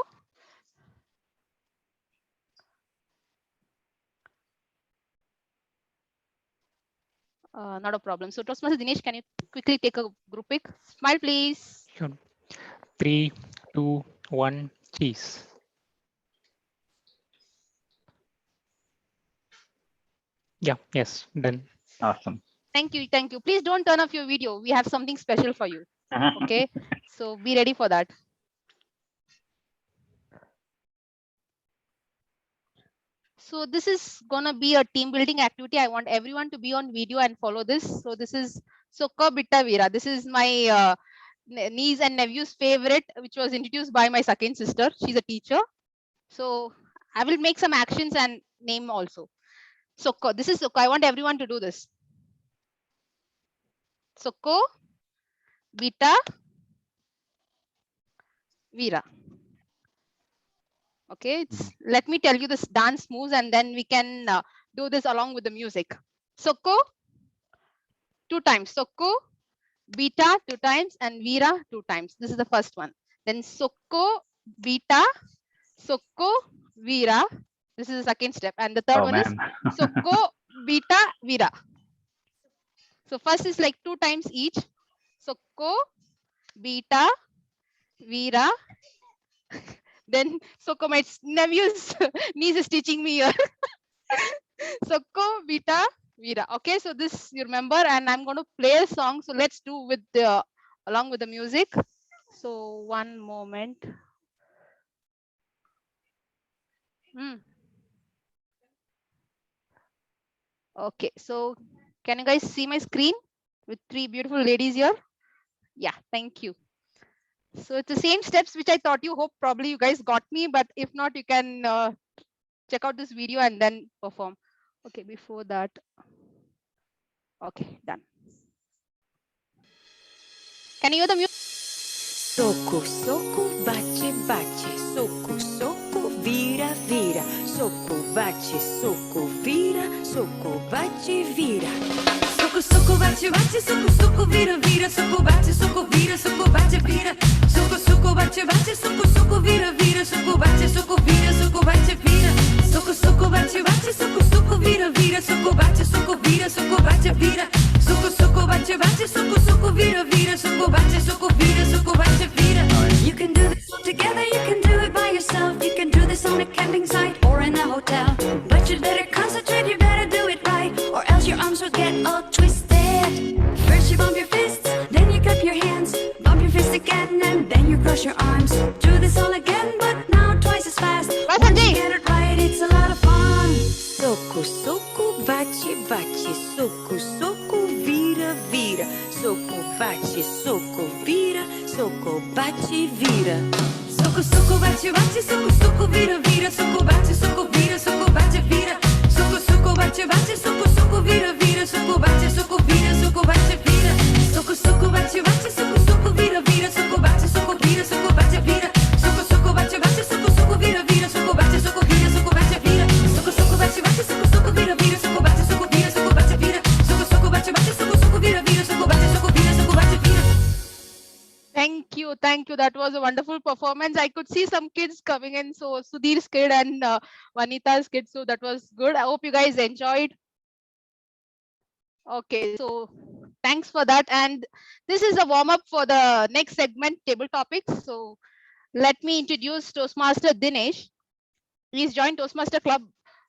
Speaker 3: Not a problem. So Toastmaster Dinesh, can you quickly take a group pic? Smile, please.
Speaker 12: Sure. 3, 2, 1, cheese. Yeah, yes, done.
Speaker 7: Awesome.
Speaker 3: Thank you, thank you. Please don't turn off your video. We have something special for you. Okay, so be ready for that. So this is gonna be a team building activity. I want everyone to be on video and follow this. So this is Sokko Bitta Veera. This is my niece and nephew's favorite, which was introduced by my second sister. She's a teacher. So I will make some actions and name also. Sokko, this is Sokko. I want everyone to do this. Sokko Bitta Veera. Okay, let me tell you this dance moves and then we can do this along with the music. Sokko 2 times, Sokko, Bitta 2 times, and Veera 2 times. This is the first one. Then Sokko, Bitta, Sokko, Veera. This is the second step. And the third one is Sokko, Bitta, Veera. So first is like 2 times each. Sokko, Bitta, Veera. Then Sokko, my nephew's niece is teaching me here. Sokko, Bitta, Veera. Okay, so this you remember, and I'm going to play a song. So let's do with the along with the music. So one moment. Okay, so can you guys see my screen with three beautiful ladies here? Yeah, thank you. So it's the same steps which I taught you. Hope probably you guys got me, but if not, you can check out this video and then perform. Okay, before that. Okay, done. Can you hear the music?
Speaker 13: Soco, soco, bace, bace, soco, soco, vira, vira, soco, bace, soco, vira, soco, bace, vira. Soco, soco, bace, bace, soco, soco, vira, vira, soco, bace, soco, vira, soco, bace, vira. Soco, soco, bace, bace, soco, soco, vira, vira, soco, bace, soco, vira, soco, bace, vira. Soco, soco, bace, bace, soco, soco, vira, vira, soco, bace, soco, vira, soco, bace, vira. Soco, soco, bace, bace, soco, soco, vira, vira, soco, bace, soco, vira, soco, bace, vira. You can do this together, you can do it by yourself. You can do this on a camping site or in a hotel. But you better concentrate, you better do it right, or else your arms will get all twisted. First you bump your fists, then you clap your hands. Bump your fist again, and then you cross your arms. Do this all again, but now twice as fast. Once you get it right, it's a lot of fun. Soco, soco, bace, bace, soco, soco, vira, vira. Soco, bace, soco, vira, soco, bace, vira. Soco, soco, bace, bace, soco, soco, vira, vira. Soco, bace, soco, vira, soco, bace, vira. Soco, soco, bace, bace, soco, soco, vira, vira. Soco, bace, soco, vira, soco, bace, vira. Soco, soco, bace, bace, soco, soco, vira, vira. Soco, bace, soco, vira, soco, bace, vira. Soco, soco, bace, bace, soco, soco, vira, vira. Soco, bace, soco, vira, soco, bace, vira. Soco, soco, bace, bace, soco, soco, vira, vira. Soco, bace, soco, vira, soco, bace, vira. Soco, soco, bace, bace, soco, soco, vira, vira. Soco, bace, soco, vira, soco, bace, vira.
Speaker 3: Thank you, thank you. That was a wonderful performance. I could see some kids coming in. So Sudhir's kid and Vanita's kid. So that was good. I hope you guys enjoyed. Okay, so thanks for that. And this is a warm up for the next segment, table topics. So let me introduce Toastmaster Dinesh. He's joined Toastmaster Club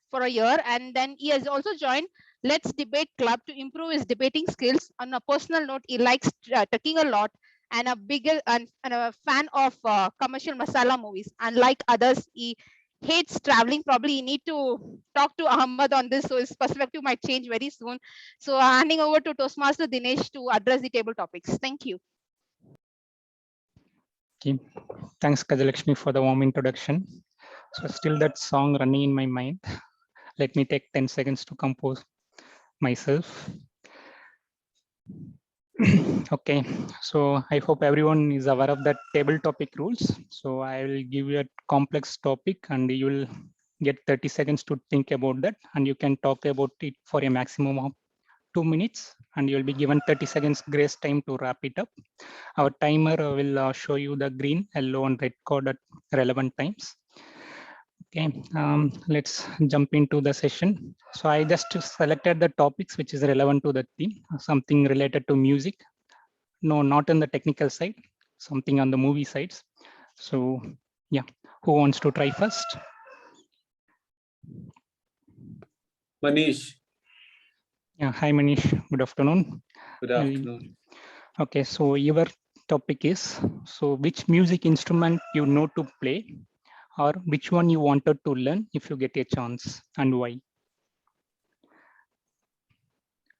Speaker 3: for a year, and then he has also joined Let's Debate Club to improve his debating skills. On a personal note, he likes talking a lot and a fan of commercial masala movies. Unlike others, he hates traveling. Probably you need to talk to Ahmad on this, so his perspective might change very soon. So handing over to Toastmaster Dinesh to address the table topics. Thank you.
Speaker 12: Okay. Thanks, Gajalakshmi, for the warm introduction. So still that song running in my mind. Let me take 10 seconds to compose myself. Okay, so I hope everyone is aware of that table topic rules. So I will give you a complex topic and you will get 30 seconds to think about that, and you can talk about it for a maximum of 2 minutes, and you'll be given 30 seconds grace time to wrap it up. Our timer will show you the green, yellow, and red code at relevant times. Okay, let's jump into the session. So I just selected the topics which is relevant to the theme, something related to music. No, not on the technical side, something on the movie sides. So yeah, who wants to try first?
Speaker 14: Manish.
Speaker 12: Yeah, hi Manish, good afternoon.
Speaker 14: Good afternoon.
Speaker 12: Okay, so your topic is, so which music instrument you know to play, or which one you wanted to learn if you get a chance, and why?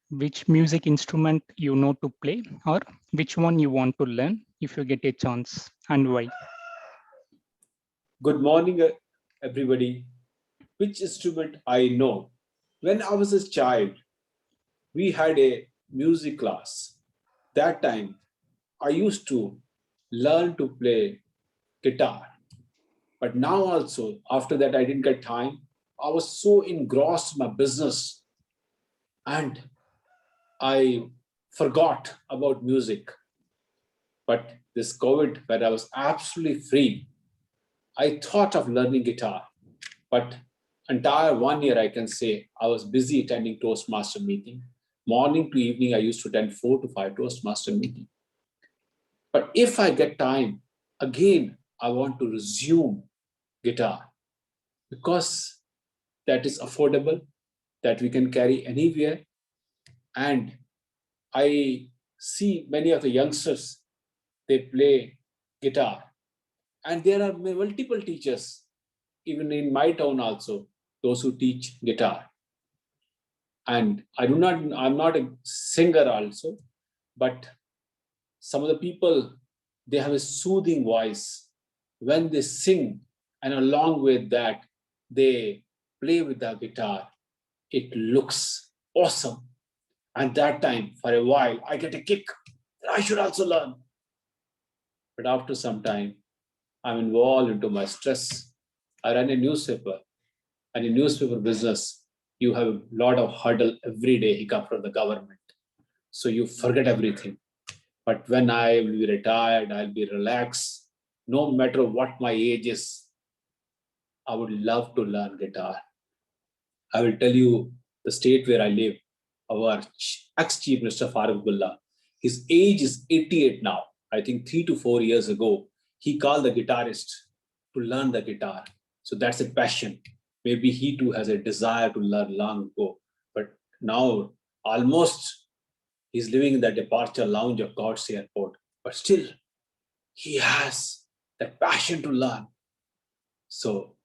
Speaker 12: Which music instrument you know to play, or which one you want to learn if you get a chance, and why?
Speaker 14: Good morning, everybody. Which instrument I know? When I was a child, we had a music class. That time, I used to learn to play guitar. But now also, after that, I didn't get time. I was so engrossed in my business and I forgot about music. But this COVID, where I was absolutely free, I thought of learning guitar. But entire 1 year, I can say, I was busy attending Toastmaster meeting. Morning to evening, I used to attend 4 to 5 Toastmaster meeting. But if I get time, again, I want to resume guitar because that is affordable, that we can carry anywhere, And I see many of the youngsters, they play guitar. And there are multiple teachers, even in my town also, those who teach guitar. And I'm not a singer also, but some of the people, they have a soothing voice when they sing, and along with that, they play with the guitar. It looks awesome. And that time, for a while, I get a kick. I should also learn. But after some time, I'm involved into my stress. I run a newspaper, and in newspaper business, you have a lot of hurdle every day, hiccup from the government. So you forget everything. But when I will be retired, I'll be relaxed. No matter what my age is, I would love to learn guitar. I will tell you the state where I live. Our ex-Chief Minister Farooq Abdullah, his age is 88 now. I think 3 to 4 years ago, he called the guitarist to learn the guitar. So that's a passion. Maybe he too has a desire to learn long ago. But now, almost, he's living in the departure lounge of God's airport. But still, he has that passion to learn. So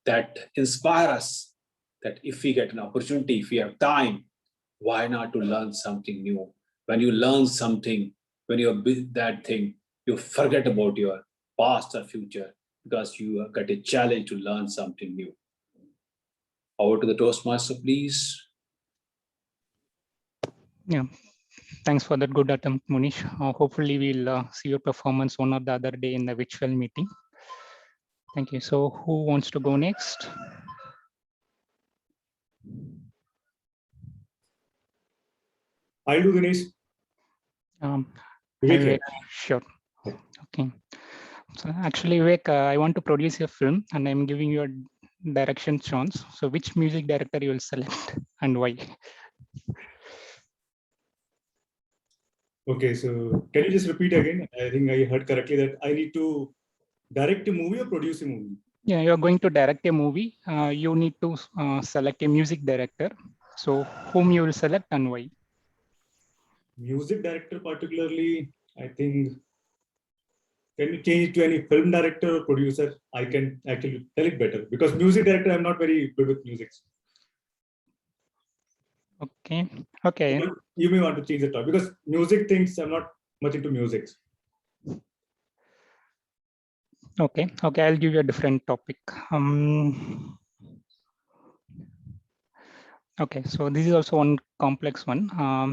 Speaker 14: that inspires us that if we get an opportunity, if we have time, why not to learn something new? When you learn something, when you build that thing, you forget about your past or future because you have got a challenge to learn something new. Over to the Toastmaster, please.
Speaker 12: Yeah, thanks for that good attempt, Munish. Hopefully we'll see your performance one or the other day in the virtual meeting. Thank you. So who wants to go next?
Speaker 15: I'll do Ganesh.
Speaker 12: Vivek, sure. Okay. So actually, Vivek, I want to produce a film and I'm giving you a direction chance. So which music director you will select and why?
Speaker 15: Okay, so can you just repeat again? I think I heard correctly that I need to direct a movie or produce a movie.
Speaker 12: Yeah, you're going to direct a movie. You need to select a music director. So whom you will select and why?
Speaker 15: Music director particularly, I think, can you change it to any film director or producer? I can actually tell it better because music director, I'm not very good with music.
Speaker 12: Okay, okay.
Speaker 15: You may want to change the topic because music things, I'm not much into music.
Speaker 12: Okay, okay, I'll give you a different topic. Okay, so this is also one complex one.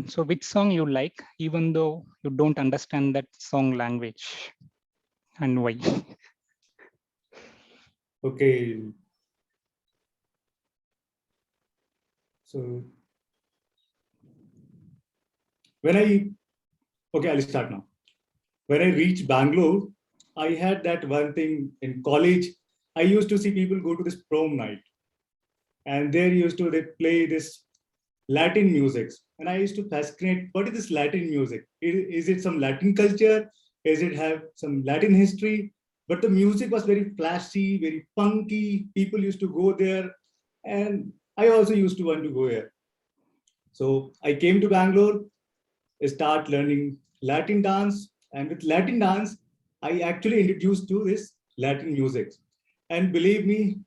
Speaker 12: So which song you like, even though you don't understand that song language, and why?
Speaker 15: Okay. So I'll start now. When I reached Bangalore, I had that one thing in college. I used to see people go to this prom night and they play this Latin music. And I used to fascinate, what is this Latin music? Is it some Latin culture? Does it have some Latin history? But the music was very flashy, very funky. People used to go there. And I also used to want to go there. So I came to Bangalore, start learning Latin dance. And with Latin dance, I actually introduced to this Latin music. And believe me,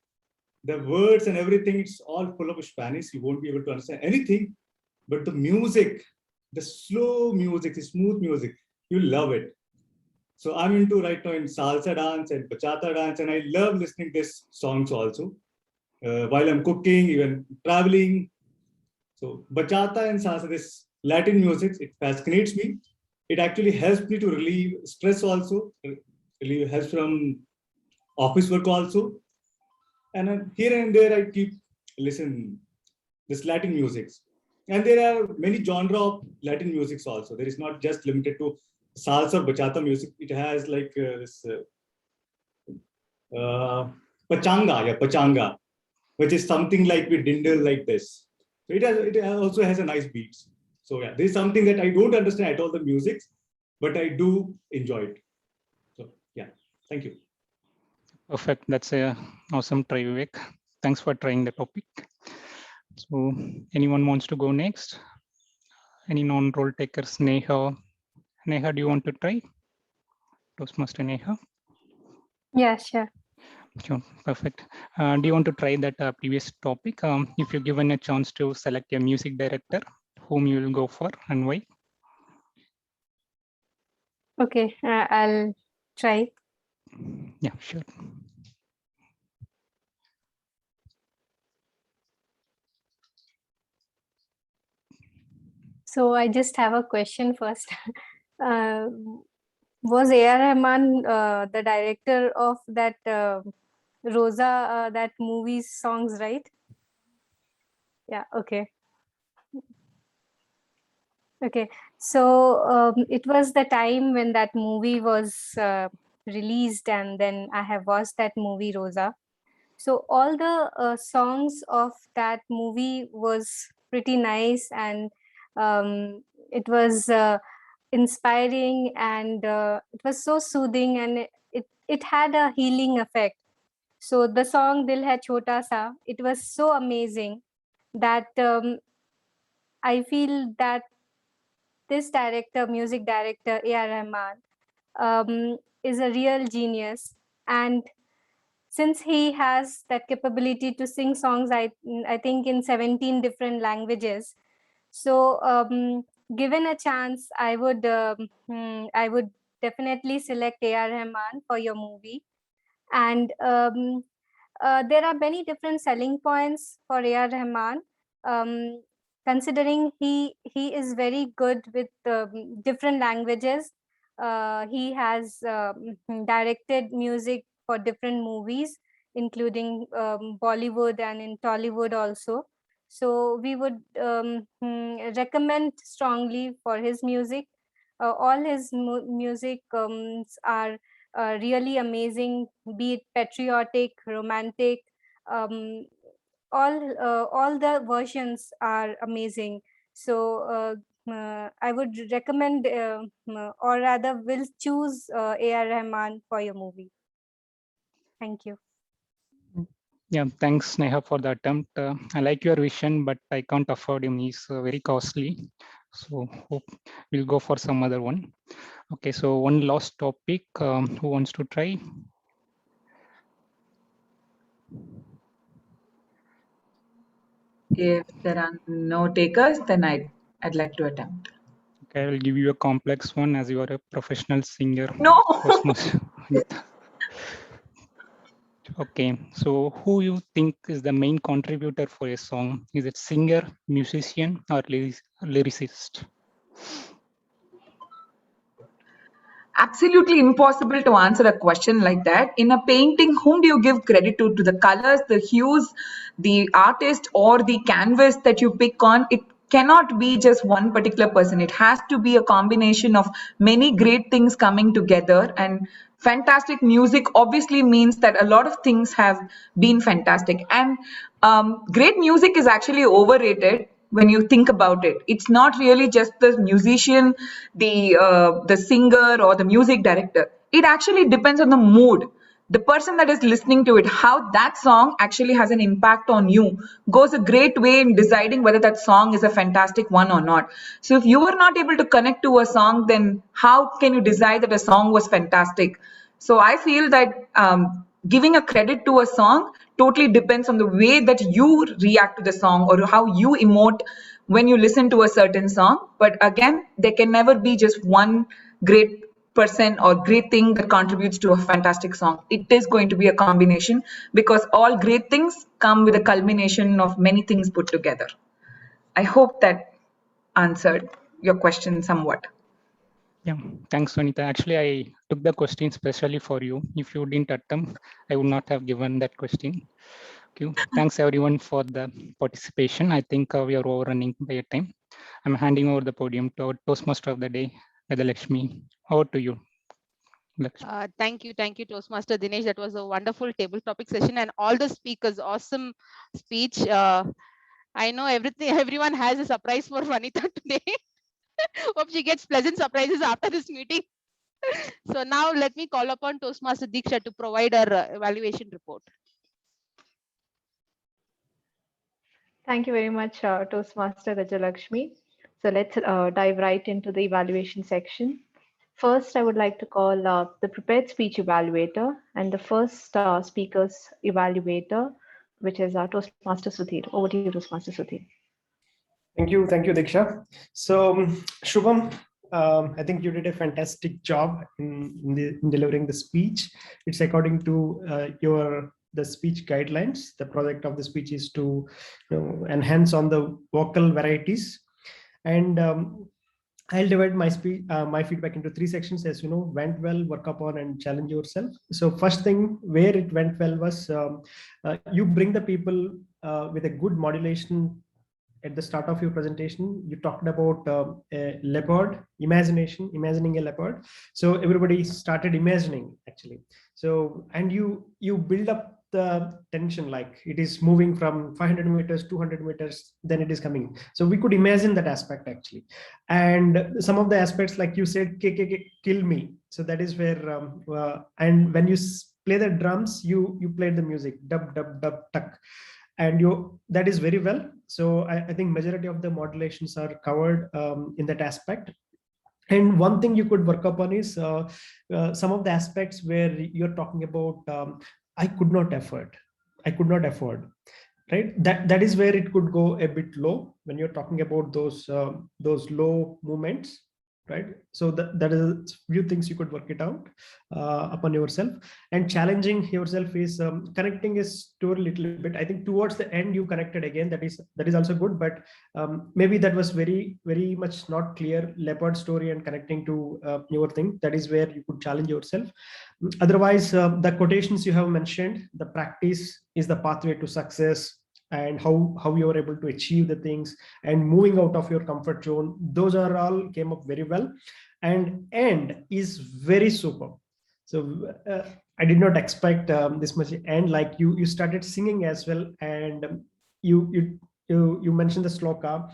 Speaker 15: the words and everything, it's all full of Spanish. You won't be able to understand anything. But the music, the slow music, the smooth music, you'll love it. So I'm into right now in salsa dance and bachata dance, and I love listening to these songs also. While I'm cooking, even traveling. So bachata and salsa, this Latin music, it fascinates me. It actually helps me to relieve stress also, helps from office work also. And here and there, I keep listen this Latin music. And there are many genre of Latin music also. There is not just limited to salsa or bachata music. It has like this pachanga, which is something like with dindle like this. So it also has a nice beats. So yeah, this is something that I don't understand at all the music, but I do enjoy it. So yeah, thank you.
Speaker 12: Perfect. That's a awesome try, Vivek. Thanks for trying the topic. So anyone wants to go next? Any non-role takers? Neha. Neha, do you want to try? Toastmaster Neha.
Speaker 5: Yeah, sure.
Speaker 12: Sure, perfect. Do you want to try that previous topic? If you're given a chance to select a music director, whom you will go for and why?
Speaker 5: Okay, I'll try.
Speaker 12: Yeah, sure.
Speaker 5: So I just have a question first. Was A.R. Rahman the director of that Rosa, that movie's songs, right? Yeah, okay. Okay, so it was the time when that movie was released, and then I have watched that movie Rosa. So all the songs of that movie was pretty nice, and it was inspiring, and it was so soothing, and it had a healing effect. So the song Dil Hai Chhota Sa, it was so amazing that I feel that this director, music director, A.R. Rahman, is a real genius. And since he has that capability to sing songs, I think in 17 different languages. So given a chance, I would definitely select A.R. Rahman for your movie. And there are many different selling points for A.R. Rahman. Considering he is very good with different languages. He has directed music for different movies, including Bollywood and in Tollywood also. So we would recommend strongly for his music. All his music are really amazing, be it patriotic, romantic. Um, all the versions are amazing. So I would recommend, or rather, will choose A.R. Rahman for your movie. Thank you.
Speaker 12: Yeah, thanks Neha for the attempt. I like your vision, but I can't afford him. He's very costly. So hope we'll go for some other one. Okay, so one last topic. Who wants to try?
Speaker 9: If there are no takers, then I'd like to attempt.
Speaker 12: Okay, I will give you a complex one as you are a professional singer.
Speaker 9: No.
Speaker 12: Okay, so who you think is the main contributor for a song? Is it singer, musician, or lyricist?
Speaker 9: Absolutely impossible to answer a question like that. In a painting, whom do you give credit to? To the colors, the hues, the artist, or the canvas that you pick on? It cannot be just one particular person. It has to be a combination of many great things coming together. And fantastic music obviously means that a lot of things have been fantastic. And great music is actually overrated when you think about it. It's not really just the musician, the singer, or the music director. It actually depends on the mood. The person that is listening to it, how that song actually has an impact on you, goes a great way in deciding whether that song is a fantastic one or not. So if you are not able to connect to a song, then how can you decide that a song was fantastic? So I feel that giving a credit to a song totally depends on the way that you react to the song or how you emote when you listen to a certain song. But again, there can never be just one great person or great thing that contributes to a fantastic song. It is going to be a combination because all great things come with a culmination of many things put together. I hope that answered your question somewhat.
Speaker 12: Yeah, thanks, Vanita. Actually, I took the question specially for you. If you didn't attempt, I would not have given that question. Okay. Thanks everyone for the participation. I think we are overrunning by a time. I'm handing over the podium to our Toastmaster of the day, Gadalakshmi. Over to you.
Speaker 3: Thank you, Toastmaster Dinesh. That was a wonderful table topic session, and all the speakers, awesome speech. I know everyone has a surprise for Vanita today. Hope she gets pleasant surprises after this meeting. So now let me call upon Toastmaster Diksha to provide our evaluation report.
Speaker 5: Thank you very much, Toastmaster Gajalakshmi. So let's dive right into the evaluation section. First, I would like to call the prepared speech evaluator and the first speaker's evaluator, which is our Toastmaster Sudhir. Over to you, Toastmaster Sudhir.
Speaker 11: Thank you, Diksha. So, Shubham, I think you did a fantastic job in delivering the speech. It's according to the speech guidelines. The project of the speech is to enhance on the vocal varieties, and I'll divide my feedback into 3 sections, as you know: went well, work upon, and challenge yourself. So first thing where it went well was you bring the people with a good modulation. At the start of your presentation, you talked about a leopard, imagining a leopard. So everybody started imagining, actually. So, and you build up the tension, like it is moving from 500 meters, 200 meters, then it is coming. So we could imagine that aspect, actually. And some of the aspects, like you said, kill me. So that is where, and when you play the drums, you play the music, dub, dub, dub, tuck. And that is very well. So I think majority of the modulations are covered in that aspect. And one thing you could work upon is some of the aspects where you're talking about I could not afford, right? That is where it could go a bit low when you're talking about those low movements, right? So that is a few things you could work it out upon yourself. And challenging yourself is connecting is to a little bit. I think towards the end you connected again. That is also good, but maybe that was very, very much not clear. Leopard story and connecting to your thing. That is where you could challenge yourself. Otherwise, the quotations you have mentioned, the practice is the pathway to success, and how you are able to achieve the things and moving out of your comfort zone. Those are all came up very well. And end is very superb. So I did not expect this much end. Like you started singing as well, and you mentioned the sloka,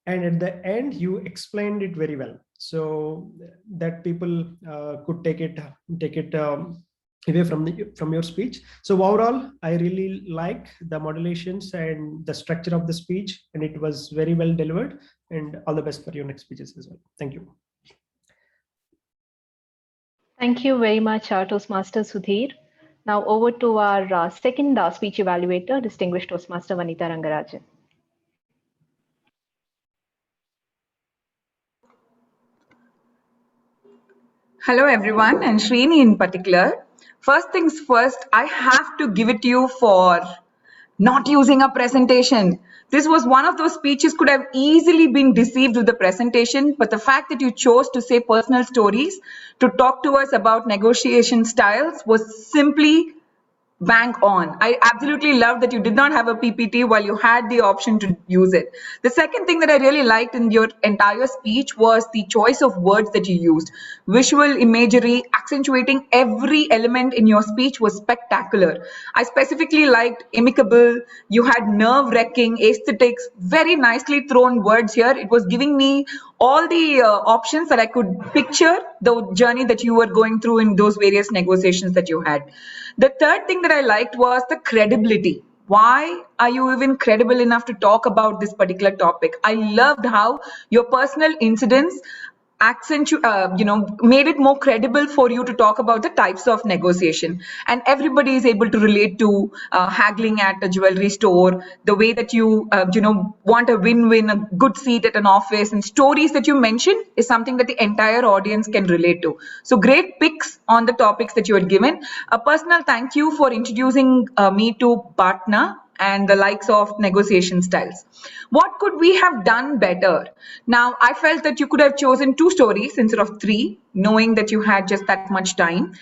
Speaker 11: and at the end you explained it very well, so that people could take it away from your speech. So overall, I really like the modulations and the structure of the speech, and it was very well delivered. And all the best for your next speeches as well. Thank you.
Speaker 5: Thank you very much, Toastmaster Sudhir. Now over to our second speech evaluator, distinguished Toastmaster Vanita Rangarajan.
Speaker 9: Hello, everyone, and Srini in particular. First things first, I have to give it to you for not using a presentation. This was one of those speeches could have easily been deceived with the presentation, but the fact that you chose to say personal stories to talk to us about negotiation styles was simply bang on. I absolutely love that you did not have a PPT while you had the option to use it. The second thing that I really liked in your entire speech was the choice of words that you used. Visual imagery, accentuating every element in your speech was spectacular. I specifically liked amicable, you had nerve-wracking, aesthetics, very nicely thrown words here. It was giving me all the options that I could picture the journey that you were going through in those various negotiations that you had. The third thing that I liked was the credibility. Why are you even credible enough to talk about this particular topic? I loved how your personal incidents made it more credible for you to talk about the types of negotiation, and everybody is able to relate to haggling at a jewelry store, the way that you want a win-win, a good seat at an office, and stories that you mentioned is something that the entire audience can relate to. So great picks on the topics that you had given. A personal thank you for introducing me to Patna and the likes of negotiation styles. What could we have done better? Now, I felt that you could have chosen 2 stories instead of 3, knowing that you had just that much time,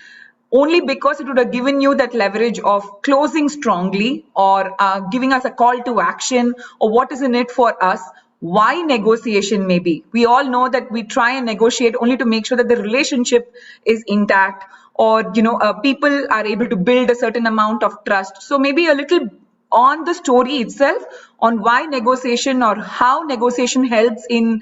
Speaker 9: only because it would have given you that leverage of closing strongly or giving us a call to action or what is in it for us. Why negotiation maybe? We all know that we try and negotiate only to make sure that the relationship is intact, or people are able to build a certain amount of trust. So maybe a little on the story itself, on why negotiation or how negotiation helps in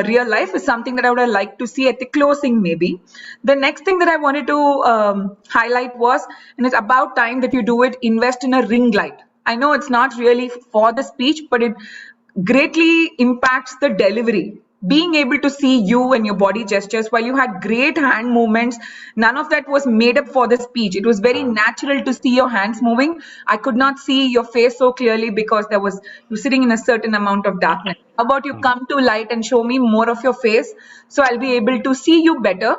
Speaker 9: real life is something that I would have liked to see at the closing maybe. The next thing that I wanted to highlight was, and it's about time that you do it, invest in a ring light. I know it's not really for the speech, but it greatly impacts the delivery. being able to see you and your body gestures, while you had great hand movements, none of that was made up for the speech. It was very natural to see your hands moving. I could not see your face so clearly because you're sitting in a certain amount of darkness. How about you come to light and show me more of your face so I'll be able to see you better?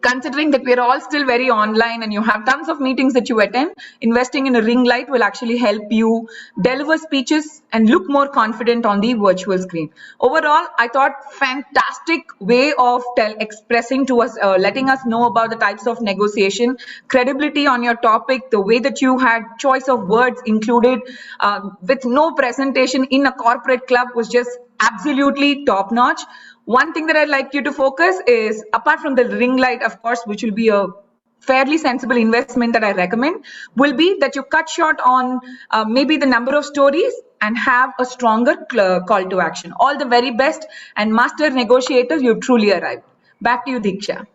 Speaker 9: Considering that we're all still very online and you have tons of meetings that you attend, investing in a ring light will actually help you deliver speeches and look more confident on the virtual screen. Overall, I thought fantastic way of expressing to us, letting us know about the types of negotiation, credibility on your topic, the way that you had choice of words included with no presentation in a corporate club was just absolutely top notch. One thing that I'd like you to focus is, apart from the ring light, of course, which will be a fairly sensible investment that I recommend, will be that you cut short on maybe the number of stories and have a stronger call to action. All the very best, and master negotiators, you've truly arrived. Back to you, Diksha.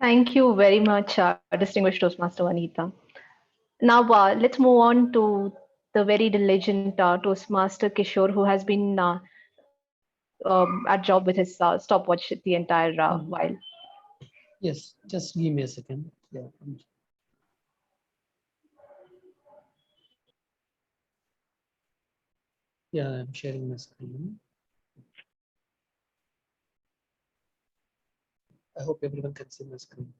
Speaker 5: Thank you very much, distinguished Toastmaster Vanita. Now, let's move on to the very diligent Toastmaster Kishore, who has been at job with his stopwatch the entire while.
Speaker 6: Yes, just give me a second. Yeah. Yeah, I'm sharing my screen. I hope everyone can see my screen.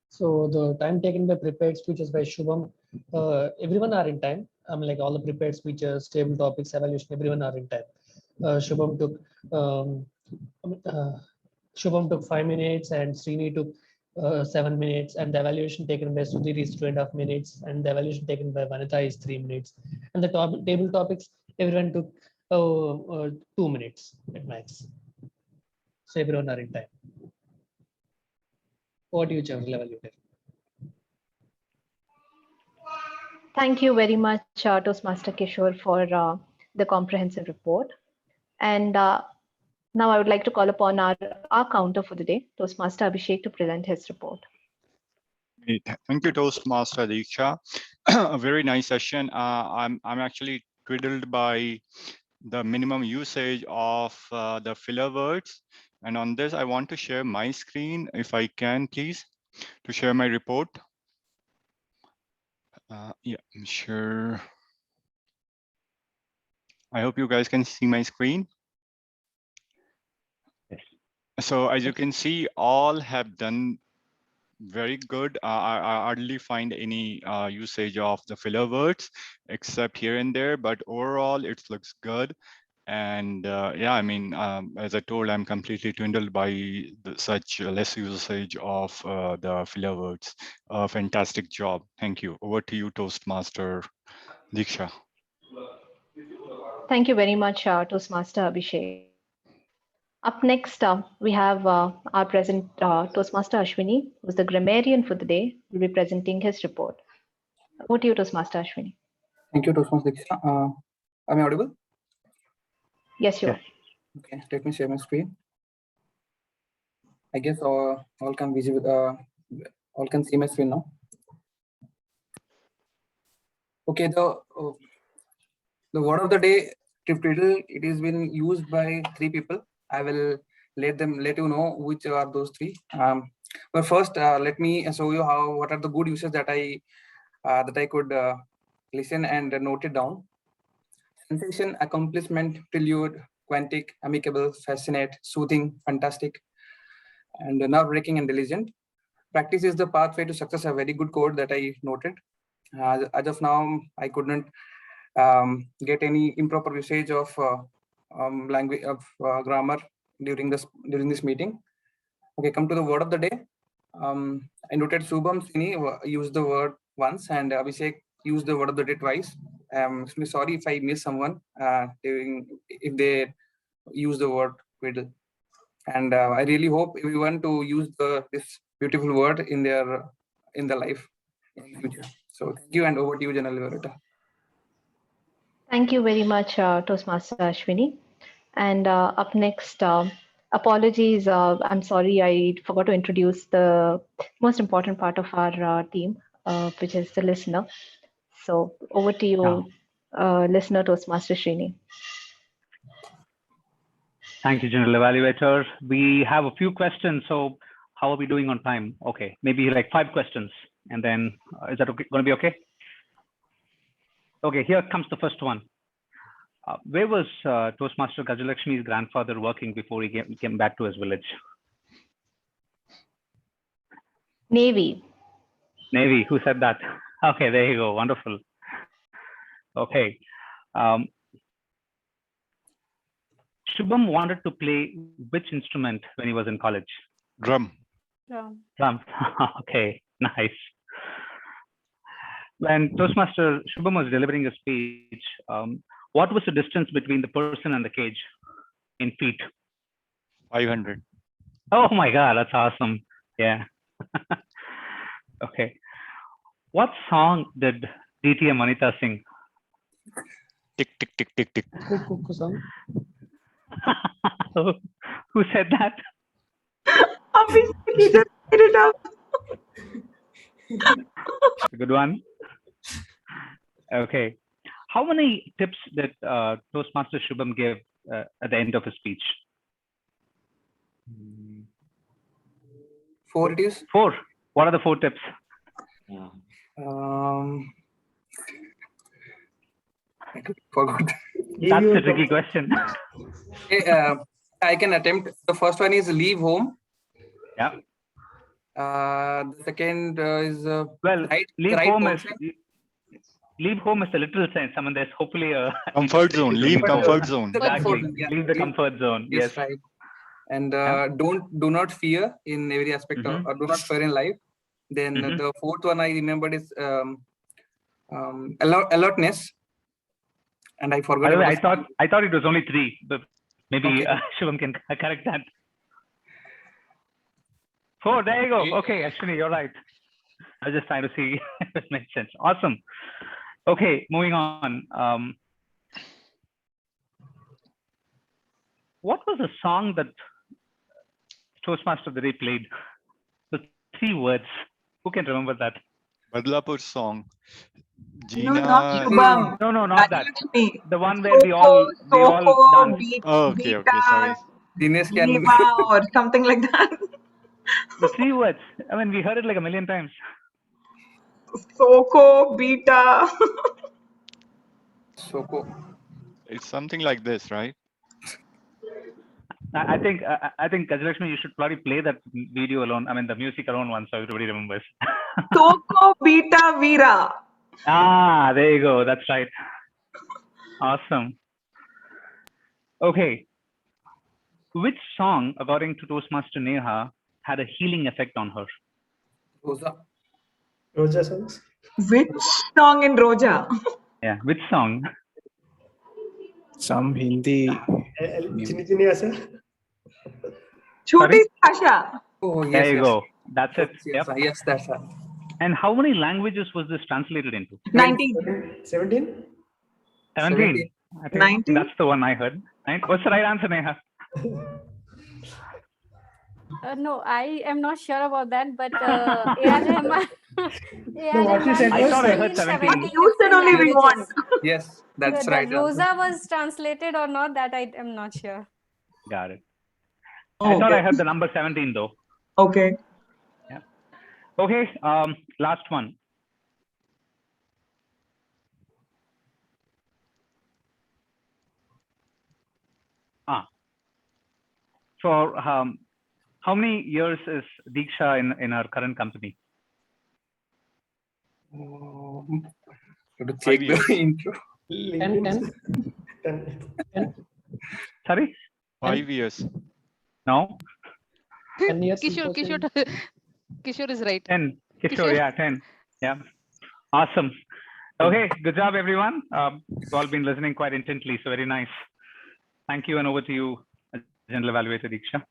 Speaker 6: So the time taken by prepared speeches by Shubham, everyone are in time. Like all the prepared speeches, table topics, evaluation, everyone are in time. Shubham took 5 minutes and Srini took 7 minutes, and the evaluation taken by Sudhir is 2.5 minutes, and the evaluation taken by Vanita is 3 minutes. And the table topics, everyone took 2 minutes at max. So everyone are in time. What do you, General Evaluator?
Speaker 5: Thank you very much, Toastmaster Kishore, for the comprehensive report. And now I would like to call upon our counter for the day, Toastmaster Abhishek, to present his report.
Speaker 4: Thank you, Toastmaster Diksha. A very nice session. I'm actually twiddled by the minimum usage of the filler words. And on this, I want to share my screen, if I can, please, to share my report. Yeah, I'm sure. I hope you guys can see my screen. So as you can see, all have done very good. I hardly find any usage of the filler words except here and there, but overall it looks good. And yeah, I mean, as I told, I'm completely dwindled by such less usage of the filler words. Fantastic job. Thank you. Over to you, Toastmaster Diksha.
Speaker 5: Thank you very much, Toastmaster Abhishek. Up next, we have our present Toastmaster Ashwini, who's the grammarian for the day, will be presenting his report. Over to you, Toastmaster Ashwini.
Speaker 2: Thank you, Toastmaster Diksha. Am I audible?
Speaker 5: Yes, you are.
Speaker 2: Okay, let me share my screen. I guess all can all can see my screen now. Okay, the word of the day, twiddle, it has been used by 3 people. I will let you know which are those 3. But first, let me show you what are the good uses that I could listen and note it down. Sensation, accomplishment, prelude, quantic, amicable, fascinate, soothing, fantastic, and nerve-wracking and diligent. Practice is the pathway to success. A very good code that I noted. As of now, I couldn't get any improper usage of language of grammar during this meeting. Okay, come to the word of the day. I noted Shubham Srini used the word once, and Abhishek used the word of the day twice. Sorry if I missed someone if they use the word twiddle. And I really hope everyone to use this beautiful word in their life in the future. So thank you, and over to you, General Evaluator.
Speaker 5: Thank you very much, Toastmaster Ashwini. And up next, apologies. I'm sorry, I forgot to introduce the most important part of our team, which is the listener. So over to you, listener Toastmaster Srini.
Speaker 7: Thank you, General Evaluator. We have a few questions. So how are we doing on time? Okay, maybe like 5 questions. And then is that okay, going to be okay? Okay, here comes the first one. Where was Toastmaster Gajalakshmi's grandfather working before he came back to his village?
Speaker 5: Navy.
Speaker 7: Navy, who said that? Okay, there you go, wonderful. Okay. Shubham wanted to play which instrument when he was in college?
Speaker 4: Drum.
Speaker 7: Drum. Okay, nice. When Toastmaster Shubham was delivering a speech, what was the distance between the person and the cage in feet?
Speaker 4: 500.
Speaker 7: Oh my God, that's awesome. Yeah. Okay. What song did DTM Manita sing?
Speaker 4: Tick, tick, tick, tick, tick.
Speaker 7: Who said that?
Speaker 9: Obviously, he just made it up.
Speaker 7: Good one. Okay. How many tips did Toastmaster Shubham give at the end of his speech?
Speaker 2: 4 it is.
Speaker 7: 4. What are the 4 tips?
Speaker 2: I forgot.
Speaker 7: That's a tricky question.
Speaker 2: Okay, I can attempt. The first one is leave home.
Speaker 7: Yeah.
Speaker 2: The second is
Speaker 7: well, leave home is a literal sense. I mean, there's hopefully a
Speaker 4: comfort zone. Leave comfort zone.
Speaker 7: Exactly.
Speaker 2: Yeah.
Speaker 7: Leave the comfort zone.
Speaker 2: Yes, right. And do not fear in every aspect of, or do not fear in life. Then the fourth one I remembered is alertness. And I forgot.
Speaker 7: By the way, I thought it was only 3, but maybe
Speaker 2: Okay.
Speaker 7: Shubham can correct that. 4, there you go. Okay, actually, you're right. I was just trying to see if it makes sense. Awesome. Okay, moving on. What was the song that Toastmaster Diri played? The 3 words. Who can remember that?
Speaker 4: Badlapur song.
Speaker 9: No, not Shubham.
Speaker 7: No, not that.
Speaker 9: Gajalakshmi.
Speaker 7: The one where we all
Speaker 9: Soko,
Speaker 7: dance.
Speaker 4: Oh, okay, sorry.
Speaker 2: Dinesh can.
Speaker 9: Diva or something like that.
Speaker 7: The 3 words. I mean, we heard it like a million times.
Speaker 9: Soko, Beta.
Speaker 2: Soko.
Speaker 4: It's something like this, right?
Speaker 7: I think Gajalakshmi, you should probably play that video alone. I mean, the music alone once, so everybody remembers.
Speaker 9: Soko, Beta, Veera.
Speaker 7: Ah, there you go. That's right. Awesome. Okay. Which song, according to Toastmaster Neha, had a healing effect on her?
Speaker 2: Rosa.
Speaker 11: Roja songs.
Speaker 9: Which song in Roja?
Speaker 7: Yeah, which song?
Speaker 1: Some Hindi.
Speaker 11: Chini Chini Asa.
Speaker 9: Choti Sasha.
Speaker 2: Oh, yes.
Speaker 7: There you
Speaker 2: yes.
Speaker 7: go. That's it.
Speaker 2: Yes,
Speaker 7: Yep.
Speaker 2: yes, that's right.
Speaker 7: And how many languages was this translated into?
Speaker 9: 19.
Speaker 11: 17?
Speaker 7: 17. I think
Speaker 9: 19.
Speaker 7: that's the one I heard. Right? What's the right answer, Neha?
Speaker 16: No, I am not sure about that, but A.R. Rahman.
Speaker 11: No, what she said
Speaker 7: I
Speaker 11: was
Speaker 7: thought I heard 17.
Speaker 9: What you said only we want.
Speaker 2: Yes, that's
Speaker 16: Whether
Speaker 2: right.
Speaker 16: Rosa was translated or not, that I am not sure.
Speaker 7: Got it. I thought I heard the number 17 though.
Speaker 9: Okay.
Speaker 7: Yeah. Okay. Last one. For how many years is Deeksha in our current company?
Speaker 2: To check the intro.
Speaker 6: 10.
Speaker 7: Sorry?
Speaker 4: 5 years.
Speaker 7: No?
Speaker 6: 10 years.
Speaker 3: Kishore is right.
Speaker 7: 10. Kishore,
Speaker 3: Kishore.
Speaker 7: yeah, 10. Yeah. Awesome. Okay, good job, everyone. You've all been listening quite intently, so very nice. Thank you, and over to you, General Evaluator Deeksha.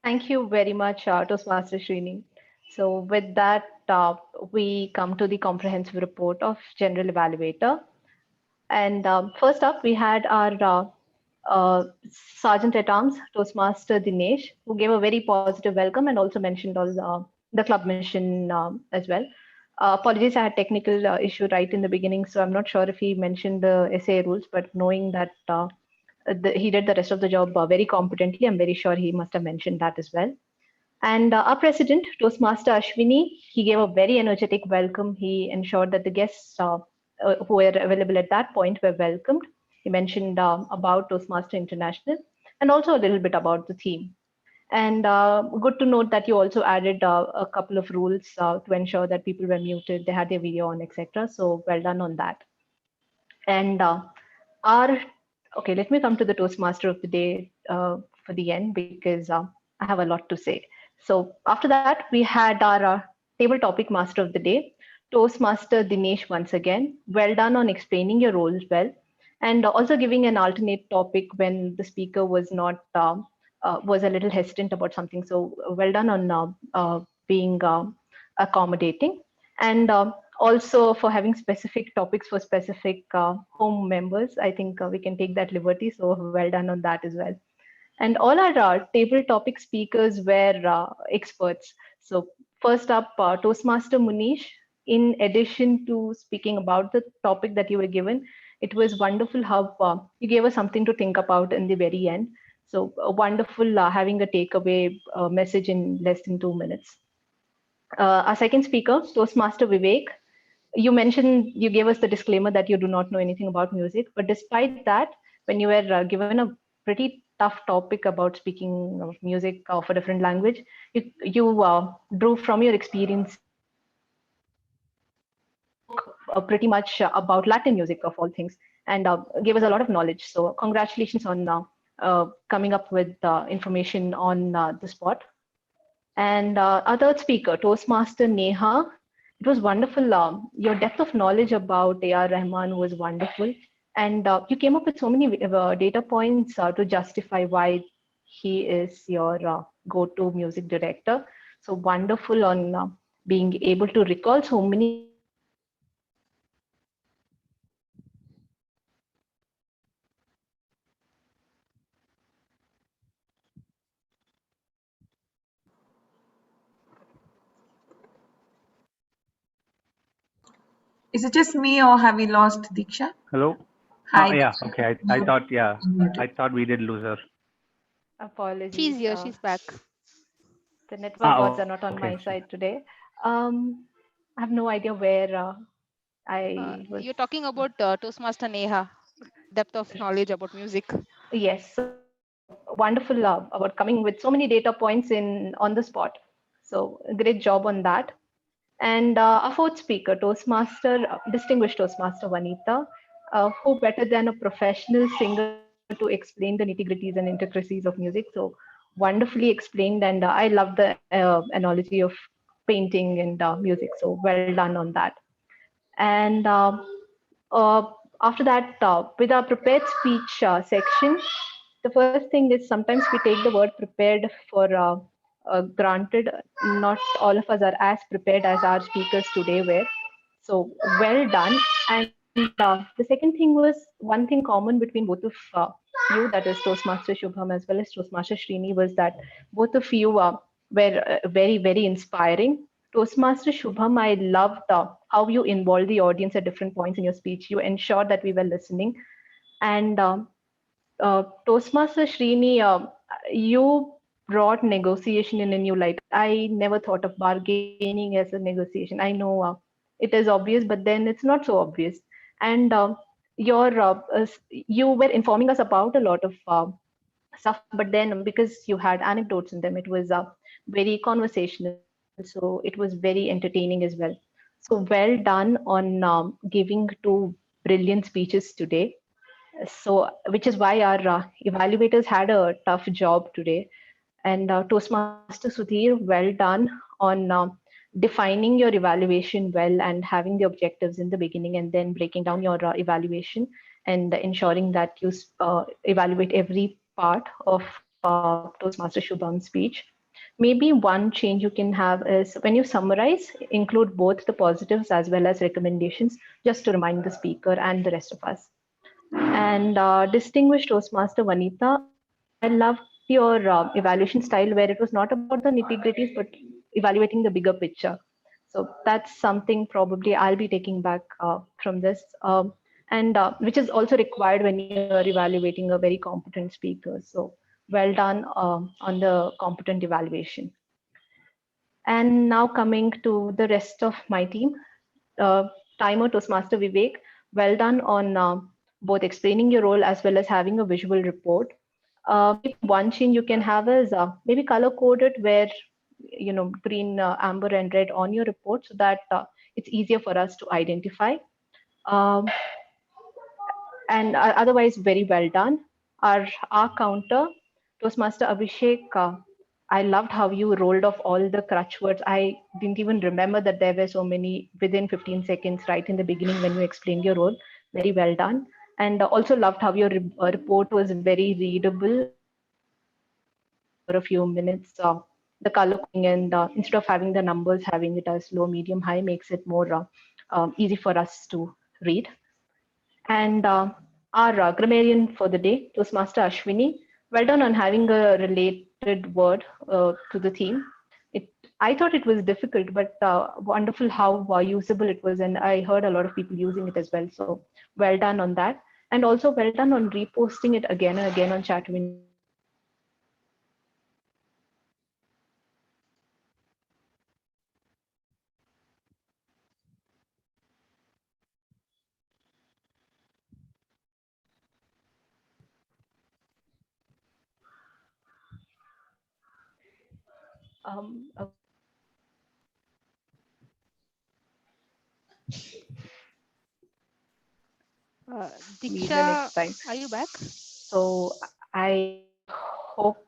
Speaker 5: Thank you very much, Toastmaster Srini. So with that, we come to the comprehensive report of General Evaluator. And first up, we had our Sergeant at Arms, Toastmaster Dinesh, who gave a very positive welcome and also mentioned all the club mission as well. Apologies, I had technical issue right in the beginning, so I'm not sure if he mentioned the SA rules, but knowing that he did the rest of the job very competently. I'm very sure he must have mentioned that as well. And our president, Toastmaster Ashwini, he gave a very energetic welcome. He ensured that the guests who were available at that point were welcomed. He mentioned about Toastmaster International and also a little bit about the theme. And good to note that you also added a couple of rules to ensure that people were muted, they had their video on, etc. So well done on that. And okay, let me come to the Toastmaster of the day for the end, because I have a lot to say. So after that, we had our table topic master of the day, Toastmaster Dinesh once again. Well done on explaining your roles well, and also giving an alternate topic when the speaker was not was a little hesitant about something. So well done on being accommodating, and also for having specific topics for specific home members. I think we can take that liberty. So well done on that as well. And all our table topic speakers were experts. So first up, Toastmaster Munish. In addition to speaking about the topic that you were given, it was wonderful how you gave us something to think about in the very end. So wonderful having a takeaway message in less than 2 minutes. Our second speaker, Toastmaster Vivek. You mentioned, you gave us the disclaimer that you do not know anything about music, but despite that, when you were given a pretty tough topic about speaking of music of a different language, you drew from your experience pretty much about Latin music of all things, and gave us a lot of knowledge. So congratulations on coming up with information on the spot. And our third speaker, Toastmaster Neha. It was wonderful. Your depth of knowledge about A.R. Rahman was wonderful. And you came up with so many data points to justify why he is your go-to music director. So wonderful on being able to recall so many
Speaker 9: Is it just me or have we lost Diksha?
Speaker 7: Hello?
Speaker 9: Hi.
Speaker 7: Yeah,
Speaker 9: Diksha.
Speaker 7: okay. I thought, yeah, I thought we did lose her.
Speaker 5: apologies.
Speaker 3: She's here, she's back.
Speaker 5: The network gods
Speaker 7: oh,
Speaker 5: are not on
Speaker 7: okay.
Speaker 5: my side today. I have no idea where I was.
Speaker 3: You're talking about Toastmaster Neha, depth of knowledge about music.
Speaker 5: Yes, so wonderful about coming with so many data points in on the spot. So great job on that. And our fourth speaker, Toastmaster, distinguished Toastmaster Vanita, who better than a professional singer to explain the nitty-gritties and intricacies of music. So wonderfully explained, and I love the analogy of painting and music. So well done on that. And after that, with our prepared speech section, the first thing is sometimes we take the word prepared for granted. Not all of us are as prepared as our speakers today were. So well done. And the second thing was one thing common between both of you, that is Toastmaster Shubham as well as Toastmaster Srini, was that both of you were very, very inspiring. Toastmaster Shubham, I loved how you involved the audience at different points in your speech. You ensured that we were listening. And Toastmaster Srini, you brought negotiation in a new light. I never thought of bargaining as a negotiation. I know it is obvious, but then it's not so obvious. And you were informing us about a lot of stuff, but then because you had anecdotes in them, it was very conversational. So it was very entertaining as well. So well done on giving two brilliant speeches today. So which is why our evaluators had a tough job today. And Toastmaster Sudhir, well done on defining your evaluation well and having the objectives in the beginning and then breaking down your evaluation and ensuring that you evaluate every part of Toastmaster Shubham's speech. Maybe one change you can have is when you summarize, include both the positives as well as recommendations, just to remind the speaker and the rest of us. And distinguished Toastmaster Vanita, I loved your evaluation style where it was not about the nitty-gritties, but evaluating the bigger picture. So that's something probably I'll be taking back from this. and which is also required when you're evaluating a very competent speaker. So well done on the competent evaluation. And now coming to the rest of my team, timer Toastmaster Vivek, well done on both explaining your role as well as having a visual report. One change you can have is maybe color coded where, you know, green, amber and red on your report so that it's easier for us to identify. And otherwise, very well done. Our counter, Toastmaster Abhishek, I loved how you rolled off all the crutch words. I didn't even remember that there were so many within 15 seconds right in the beginning when you explained your role. Very well done. And also loved how your report was very readable for a few minutes. The color coding and instead of having the numbers, having it as low, medium, high makes it more easy for us to read. And our grammarian for the day, Toastmaster Ashwini, well done on having a related word to the theme. I thought it was difficult, but wonderful how usable it was. And I heard a lot of people using it as well. So well done on that. And also well done on reposting it again and again on Chatwin.
Speaker 3: Diksha, are you back?
Speaker 5: So I hope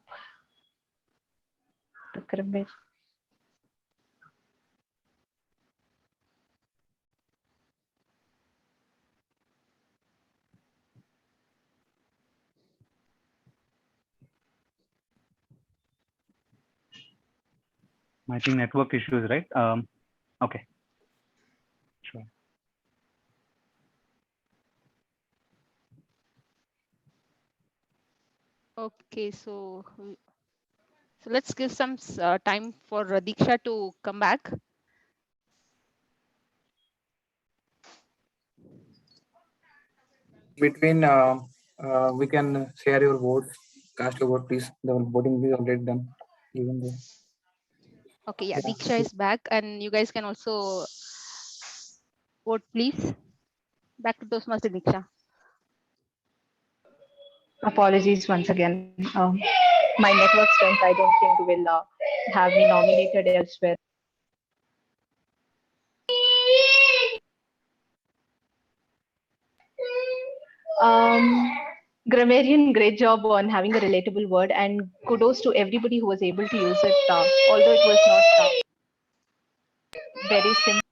Speaker 5: the grammar.
Speaker 7: I think network issues, right? Okay. Sure.
Speaker 3: Okay, so let's give some time for Diksha to come back.
Speaker 2: Between we can share your vote, cast your vote, please. The voting is already done. Even though.
Speaker 3: Okay, yeah, Diksha is back, and you guys can also vote, please. Back to Toastmaster Diksha.
Speaker 5: Apologies once again. My network strength, I don't think will have me nominated elsewhere. Grammarian, great job on having a relatable word, and kudos to everybody who was able to use it, although it was not very simple.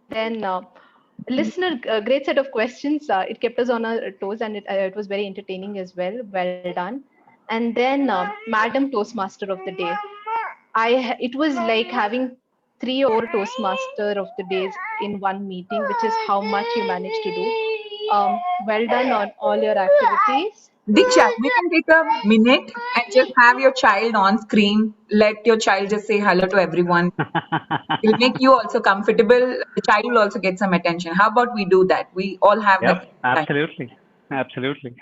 Speaker 5: Then listener, great set of questions. It kept us on our toes, and it was very entertaining as well. Well done. And then Madam Toastmaster of the Day. It was like having 3 or 4 Toastmaster of the Days in one meeting, which is how much you managed to do. Well done on all your activities.
Speaker 9: Diksha, we can take a minute and just have your child on screen. Let your child just say hello to everyone. It'll make you also comfortable. The child will also get some attention. How about we do that? We all have
Speaker 7: Yep,
Speaker 9: that time.
Speaker 7: absolutely. Absolutely.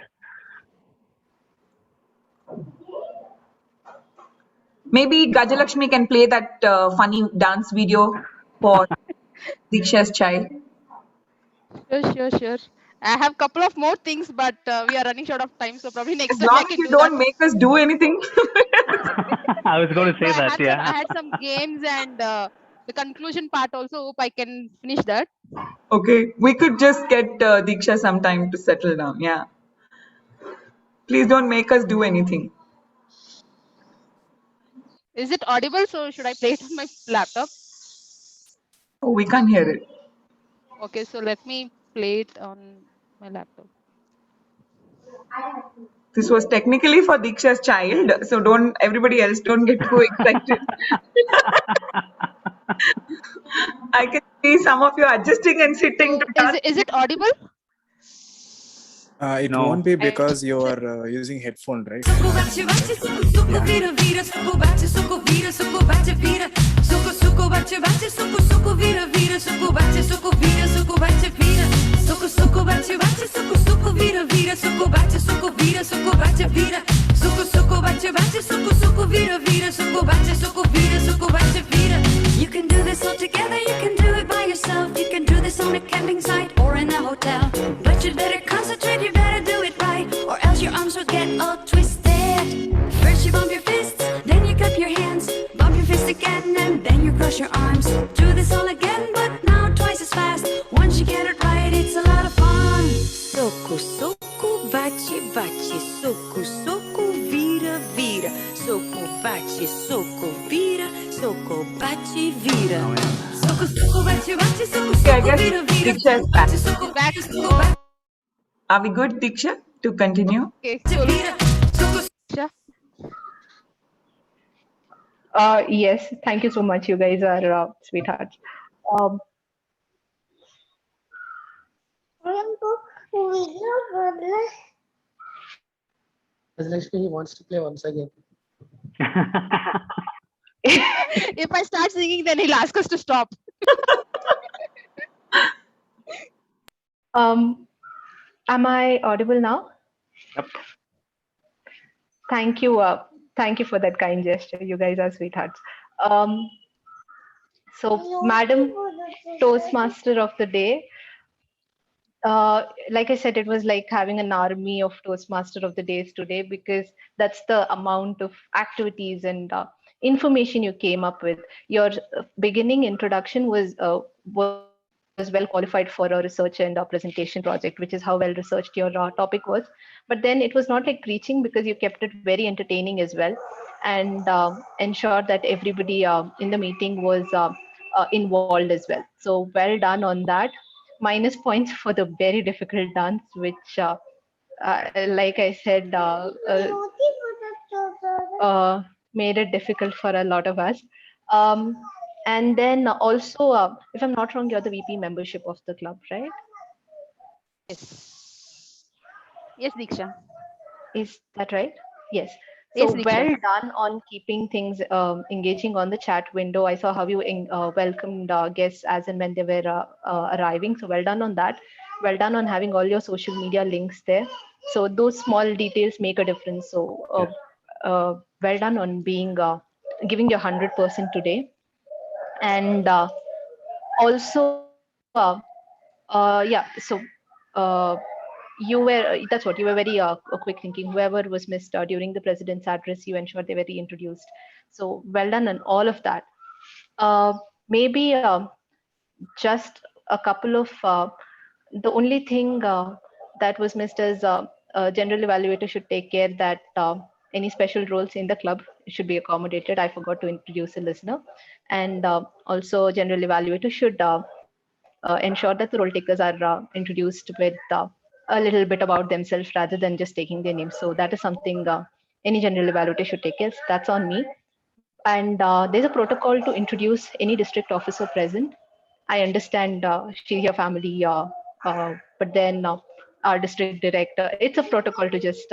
Speaker 9: Maybe Gajalakshmi can play that funny dance video for Diksha's child.
Speaker 3: Sure. I have a couple of more things, but we are running short of time, so probably next
Speaker 9: As
Speaker 3: time I
Speaker 9: long as
Speaker 3: can
Speaker 9: you
Speaker 3: do
Speaker 9: don't
Speaker 3: that.
Speaker 9: make us do anything.
Speaker 7: I was going to say
Speaker 3: So
Speaker 7: that, yeah.
Speaker 3: I had some games and the conclusion part also. Hope I can finish that.
Speaker 9: Okay, we could just get Diksha some time to settle down. Yeah. Please don't make us do anything.
Speaker 3: Is it audible? So should I play it on my laptop?
Speaker 9: Oh, we can't hear it.
Speaker 3: Okay, so let me play it on my laptop.
Speaker 9: This was technically for Diksha's child, so everybody else don't get too excited. I can see some of you adjusting and sitting to touch.
Speaker 3: Is it audible?
Speaker 1: It
Speaker 7: No.
Speaker 1: won't be because you are using headphone, right?
Speaker 13: Suku bache bache suku vira vira suku bache suku vira suku bache vira suku bache bache suku vira vira suku bache vira suku bache vira suku bache bache suku vira vira suku bache vira suku bache vira suku bache bache suku vira vira suku bache vira. You can do this all together, you can do it by yourself, you can do this on a camping site or in a hotel, but you better concentrate, you better do it right, or else your arms will get all twisted. First you bump your fists, then you clap your hands, bump your fist again, and then you cross your arms. Do this all again, but now twice as fast. Once you get it right, it's a lot of fun. Soku, soku, bache, bache, soku, soku, vira, vira, soku, bache, soku, vira, soku, bache, vira. Soku, soku, bache, bache, soku,
Speaker 9: Okay, I
Speaker 13: soku,
Speaker 9: guess
Speaker 13: vira, vira,
Speaker 9: Diksha is back.
Speaker 13: soku, bache, soku, bache,
Speaker 9: Are we good, Diksha, to continue?
Speaker 3: Okay, so Diksha.
Speaker 5: Yes, thank you so much. You guys are sweethearts. Um,
Speaker 6: Gajalakshmi, he wants to play once again.
Speaker 3: If I start singing, then he'll ask us to stop.
Speaker 5: Am I audible now?
Speaker 7: Yep.
Speaker 5: Thank you. Thank you for that kind gesture. You guys are sweethearts. So, Madam Toastmaster of the Day, like I said, it was like having an army of Toastmaster of the Days today, because that's the amount of activities and information you came up with. Your beginning introduction was well qualified for a research and a presentation project, which is how well researched your topic was. But then it was not like preaching, because you kept it very entertaining as well, and ensured that everybody in the meeting was involved as well. So well done on that. Minus points for the very difficult dance, which, like I said, made it difficult for a lot of us. And then also, if I'm not wrong, you're the VP membership of the club, right?
Speaker 3: Yes, Diksha.
Speaker 5: Is that right? Yes.
Speaker 3: Yes,
Speaker 5: So
Speaker 3: Diksha.
Speaker 5: well done on keeping things engaging on the chat window. I saw how you welcomed guests as and when they were arriving. So well done on that. Well done on having all your social media links there. So those small details make a difference. So well done on being giving your 100% today. And also, yeah. So. You were, that's what, you were very quick thinking. Whoever was missed during the president's address, you ensured they were reintroduced. So well done on all of that. Maybe just a couple of, the only thing that was missed is general evaluator should take care that any special roles in the club should be accommodated. I forgot to introduce a listener. And also general evaluator should ensure that the role takers are introduced with a little bit about themselves rather than just taking their name. So that is something any general evaluator should take care. That's on me. And there's a protocol to introduce any district officer present. I understand she's your family, but then our district director, it's a protocol to just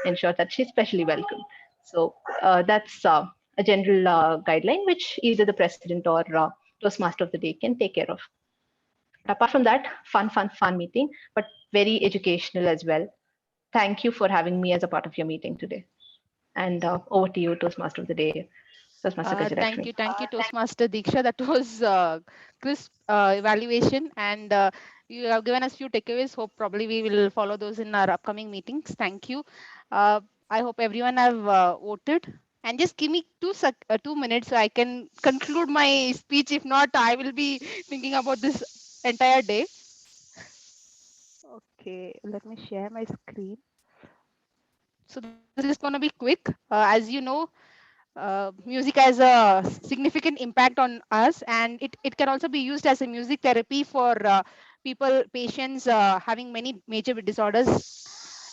Speaker 5: ensure that she's specially welcome. So that's a general guideline, which either the president or Toastmaster of the Day can take care of. Apart from that, fun meeting, but very educational as well. Thank you for having me as a part of your meeting today. And over to you, Toastmaster of the Day, Toastmaster Gajalakshmi.
Speaker 3: Thank you, Toastmaster Diksha. That was crisp evaluation, and you have given us few takeaways. Hope probably we will follow those in our upcoming meetings. Thank you. I hope everyone have voted. And just give me 2 minutes so I can conclude my speech. If not, I will be thinking about this entire day. Okay, let me share my screen. So this is going to be quick. As you know, music has a significant impact on us, and it can also be used as a music therapy for patients having many major disorders.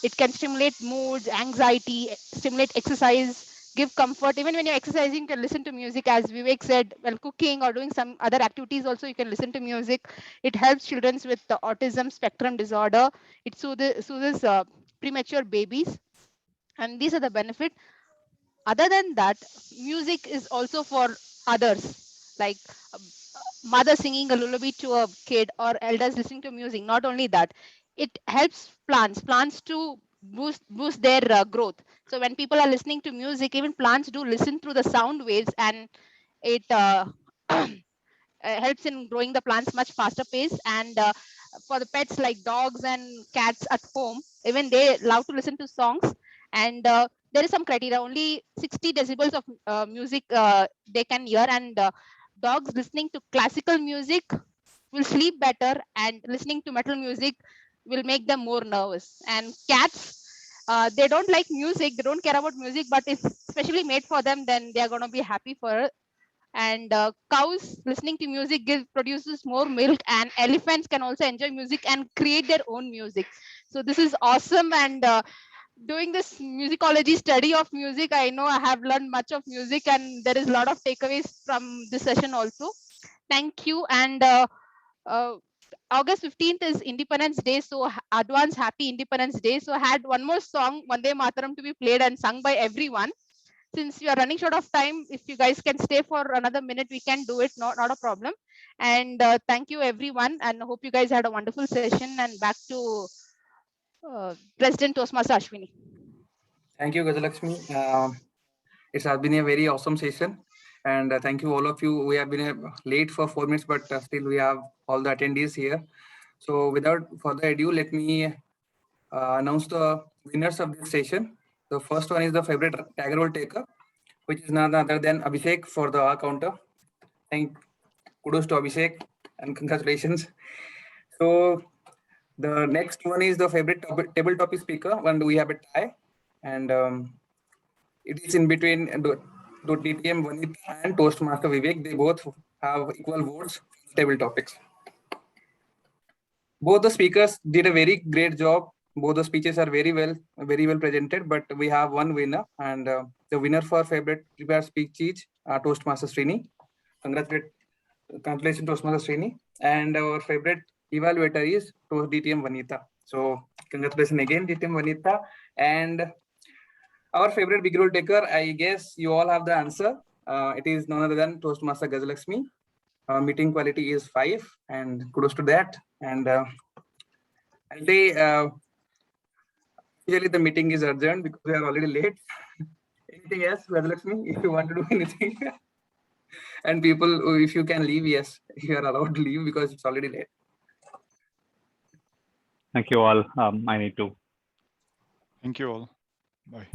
Speaker 3: It can stimulate moods, anxiety, stimulate exercise, give comfort. Even when you're exercising, you can listen to music. As Vivek said, while cooking or doing some other activities also, you can listen to music. It helps children with the autism spectrum disorder. It soothes premature babies. And these are the benefit. Other than that, music is also for others, like mother singing a lullaby to a kid or elders listening to music. Not only that, it helps plants to boost their growth. So when people are listening to music, even plants do listen through the sound waves, and it helps in growing the plants much faster pace. And for the pets like dogs and cats at home, even they love to listen to songs. And there is some criteria, only 60 decibels of music they can hear. And dogs listening to classical music will sleep better, and listening to metal music will make them more nervous. And cats, they don't like music, they don't care about music, but it's specially made for them, then they are going to be happy for it. And cows listening to music produces more milk, and elephants can also enjoy music and create their own music. So this is awesome. And doing this musicology study of music, I know I have learned much of music, and there is a lot of takeaways from this session also. Thank you. And August 15th is Independence Day, so advance happy Independence Day. So I had one more song, Vande Mataram, to be played and sung by everyone. Since we are running short of time, if you guys can stay for another minute, we can do it. Not a problem. And thank you everyone, and hope you guys had a wonderful session. And back to President Toastmaster Ashwini.
Speaker 2: Thank you, Gajalakshmi. It has been a very awesome session. And thank you all of you. We have been late for 4 minutes, but still we have all the attendees here. So without further ado, let me announce the winners of this session. The first one is the favorite tag role taker, which is none other than Abhishek for the counter. Kudos to Abhishek and congratulations. So the next one is the favorite table topic speaker, and we have a tie. And it is in between DTM Vanita and Toastmaster Vivek. They both have equal votes for table topics. Both the speakers did a very great job. Both the speeches are very well presented, but we have one winner, and the winner for favorite prepared speech is Toastmaster Srini. Congratulations, Toastmaster Srini. And our favorite evaluator is DTM Vanita. So congratulations again, DTM Vanita. And our favorite big role taker, I guess you all have the answer. It is none other than Toastmaster Gajalakshmi. Meeting quality is 5, and kudos to that. And I'll say, usually the meeting is urgent because we are already late. Anything else, Gajalakshmi, if you want to do anything? And people, if you can leave, yes, you are allowed to leave because it's already late.
Speaker 7: Thank you all. I need to.
Speaker 4: Thank you all. Bye.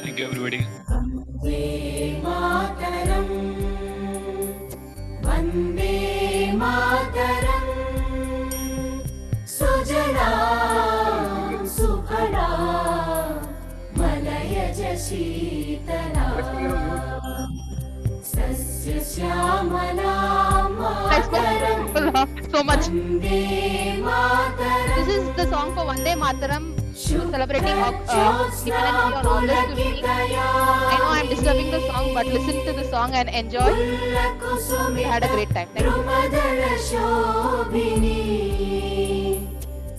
Speaker 10: Thank you, everybody.
Speaker 13: Vande Mataram, Vande Mataram, Sujala Sukhala, Malayaja Shitala, Sasya Shyamala Mataram,
Speaker 3: So much.
Speaker 13: Vande Mataram.
Speaker 3: This is the song for Vande Mataram, celebrating Independence Day on August 15th. I know I'm disturbing the song, but listen to the song and enjoy. We had a great time. Thank you.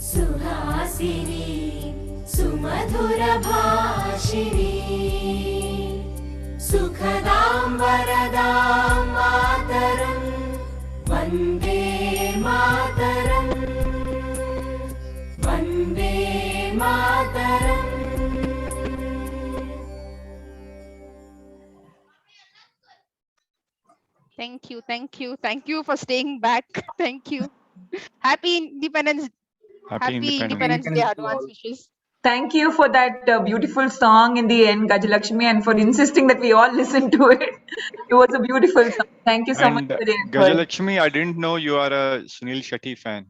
Speaker 13: Suhasini, Sumadhura Bhashini, Sukhadam Varadam Mataram, Vande Mataram, Vande Mataram.
Speaker 3: Thank you for staying back. Thank you. Happy Independence. Happy Independence Day advance wishes.
Speaker 9: Thank you for that beautiful song in the end, Gajalakshmi, and for insisting that we all listen to it. It was a beautiful song. Thank you so much for the effort.
Speaker 4: Gajalakshmi, I didn't know you are a Sunil Shetty fan.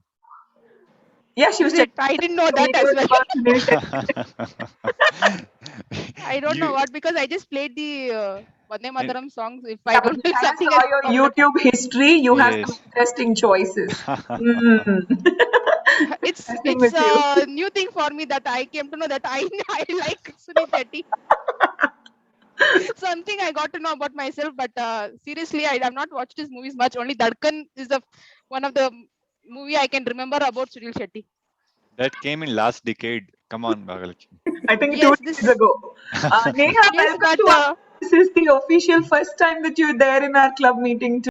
Speaker 9: Yeah, she was checking.
Speaker 3: I didn't know that as well. I don't know what, because I just played the Vande Mataram songs. If I don't know something
Speaker 9: saw your YouTube history, you have some interesting choices.
Speaker 3: It's a new thing for me that I came to know that I like Sunil Shetty. Something I got to know about myself, but seriously, I have not watched his movies much. Only Dhadkan is the one of the movie I can remember about Sunil Shetty.
Speaker 4: That came in last decade. Come on, Bhagalakshmi.
Speaker 9: I think
Speaker 3: Yes,
Speaker 9: 2 days ago. Neha,
Speaker 3: yes,
Speaker 9: welcome
Speaker 3: but
Speaker 9: to our. This is the official first time that you're there in our club meeting.